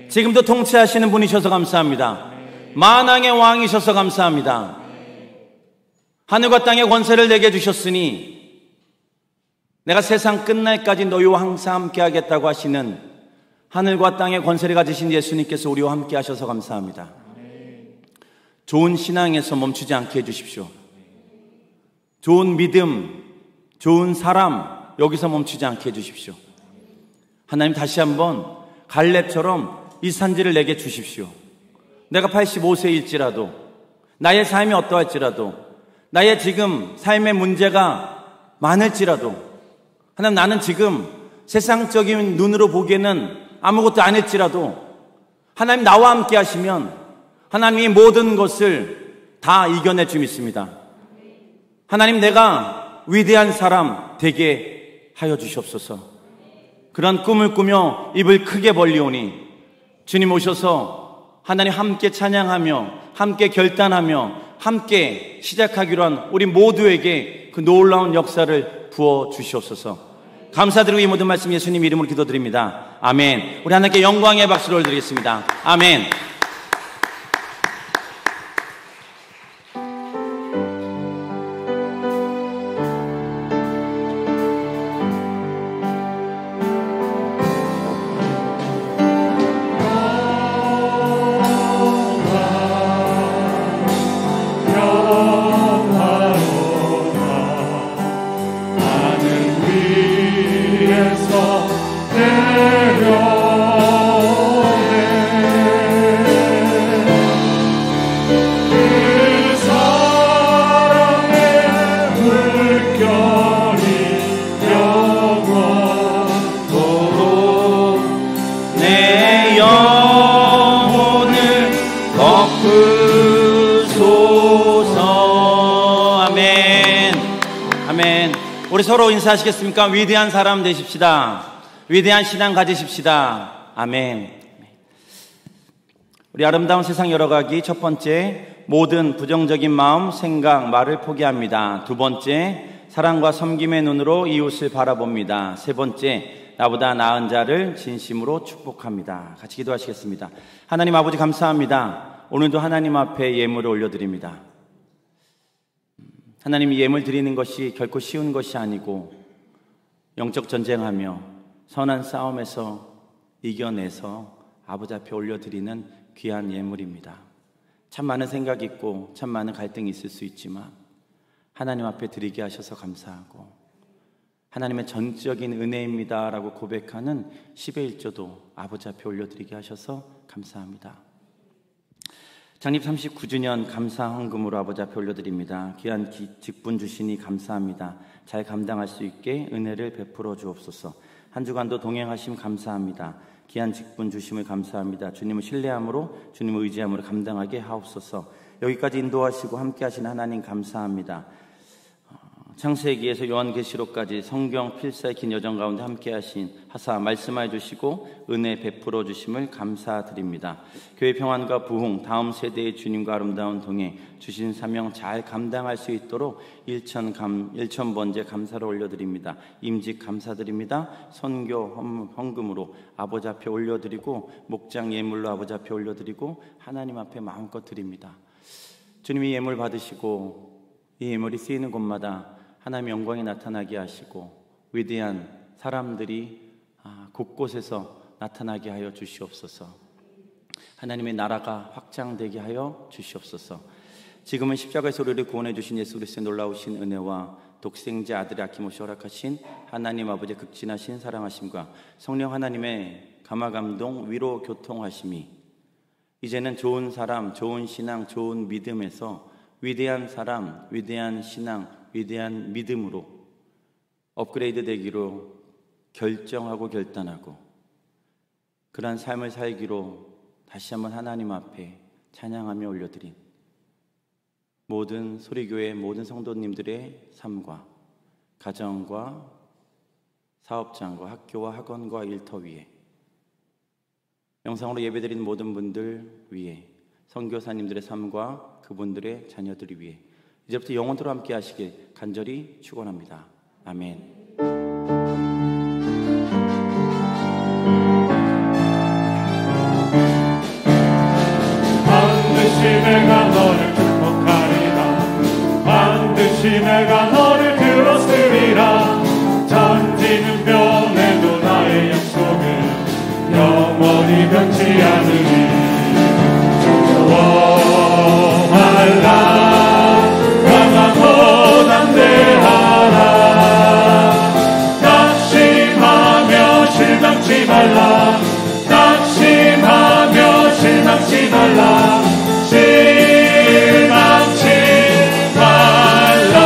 지금도 통치하시는 분이셔서 감사합니다. 만왕의 왕이셔서 감사합니다. 하늘과 땅의 권세를 내게 주셨으니 내가 세상 끝날까지 너희와 항상 함께 하겠다고 하시는 하늘과 땅의 권세를 가지신 예수님께서 우리와 함께 하셔서 감사합니다. 좋은 신앙에서 멈추지 않게 해주십시오. 좋은 믿음, 좋은 사람 여기서 멈추지 않게 해주십시오. 하나님 다시 한번 갈렙처럼 이 산지를 내게 주십시오. 내가 85세일지라도 나의 삶이 어떠할지라도 나의 지금 삶의 문제가 많을지라도 하나님 나는 지금 세상적인 눈으로 보기에는 아무것도 아닐지라도 하나님 나와 함께 하시면 하나님이 모든 것을 다 이겨낼 줄 믿습니다. 하나님 내가 위대한 사람 되게 하여 주시옵소서. 그런 꿈을 꾸며 입을 크게 벌리오니 주님 오셔서 하나님 함께 찬양하며 함께 결단하며 함께 시작하기로 한 우리 모두에게 그 놀라운 역사를 부어 주시옵소서. 감사드리고 이 모든 말씀 예수님 이름으로 기도드립니다. 아멘. 우리 하나님께 영광의 박수를 드리겠습니다. 아멘. 우리 서로 인사하시겠습니까? 위대한 사람 되십시다. 위대한 신앙 가지십시다. 아멘. 우리 아름다운 세상 열어가기 첫 번째, 모든 부정적인 마음, 생각, 말을 포기합니다. 두 번째, 사랑과 섬김의 눈으로 이웃을 바라봅니다. 세 번째, 나보다 나은 자를 진심으로 축복합니다. 같이 기도하시겠습니다. 하나님 아버지 감사합니다. 오늘도 하나님 앞에 예물을 올려드립니다. 하나님 이 예물 드리는 것이 결코 쉬운 것이 아니고 영적 전쟁하며 선한 싸움에서 이겨내서 아버지 앞에 올려드리는 귀한 예물입니다. 참 많은 생각이 있고 참 많은 갈등이 있을 수 있지만 하나님 앞에 드리게 하셔서 감사하고 하나님의 전적인 은혜입니다 라고 고백하는 10의 1조도 아버지 앞에 올려드리게 하셔서 감사합니다. 창립 39주년 감사 헌금으로 아버지 앞에 올려드립니다. 귀한 직분 주시니 감사합니다. 잘 감당할 수 있게 은혜를 베풀어 주옵소서. 한 주간도 동행하심 감사합니다. 귀한 직분 주심을 감사합니다. 주님을 신뢰함으로 주님을 의지함으로 감당하게 하옵소서. 여기까지 인도하시고 함께 하신 하나님 감사합니다. 창세기에서 요한계시록까지 성경 필사의 긴 여정 가운데 함께 하신 하사 말씀해 주시고 은혜 베풀어 주심을 감사드립니다. 교회 평안과 부흥, 다음 세대의 주님과 아름다운 동행, 주신 사명 잘 감당할 수 있도록 1,000번째 감사를 올려드립니다. 임직 감사드립니다. 선교 헌금으로 아버지 앞에 올려드리고 목장 예물로 아버지 앞에 올려드리고 하나님 앞에 마음껏 드립니다. 주님이 예물 받으시고 이 예물이 쓰이는 곳마다 하나님의 영광이 나타나게 하시고 위대한 사람들이 곳곳에서 나타나게 하여 주시옵소서. 하나님의 나라가 확장되게 하여 주시옵소서. 지금은 십자가에서 우리를 구원해 주신 예수 그리스도의 놀라우신 은혜와 독생자 아들의 아낌없이 허락하신 하나님 아버지의 극진하신 사랑하심과 성령 하나님의 감화감동 위로 교통하심이 이제는 좋은 사람, 좋은 신앙, 좋은 믿음에서 위대한 사람, 위대한 신앙, 위대한 믿음으로 업그레이드 되기로 결정하고 결단하고 그러한 삶을 살기로 다시 한번 하나님 앞에 찬양하며 올려드린 모든 소리교회 모든 성도님들의 삶과 가정과 사업장과 학교와 학원과 일터 위에 영상으로 예배드리는 모든 분들 위에 선교사님들의 삶과 그분들의 자녀들을 위해 이제부터 영원토록 함께 하시길 간절히 축원합니다. 아멘. 반드시 내가 너를 축복하리라. 반드시 내가 너를 들었으리라. 전지는 변해도 나의 약속은 영원히 변치 않으리. 두려워 말라. 강하고 담대하라. 낙심하며 실망치 말라. 낙심하며 실망치 말라. 실망치 말라.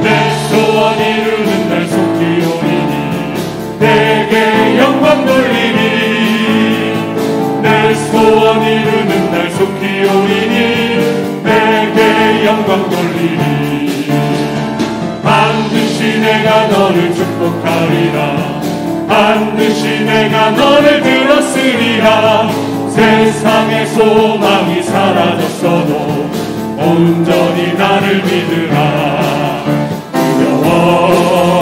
내 소원 이루는 날 속히 오리니 내게 영광 돌리니. 내 소원 이루는 날 속히 오리니 내게 영광 돌리니. 반드시 내가 너를 축복하리라. 반드시 내가 너를 들었으리라. 세상의 소망이 사라졌어도 온전히 나를 믿으라. 두려워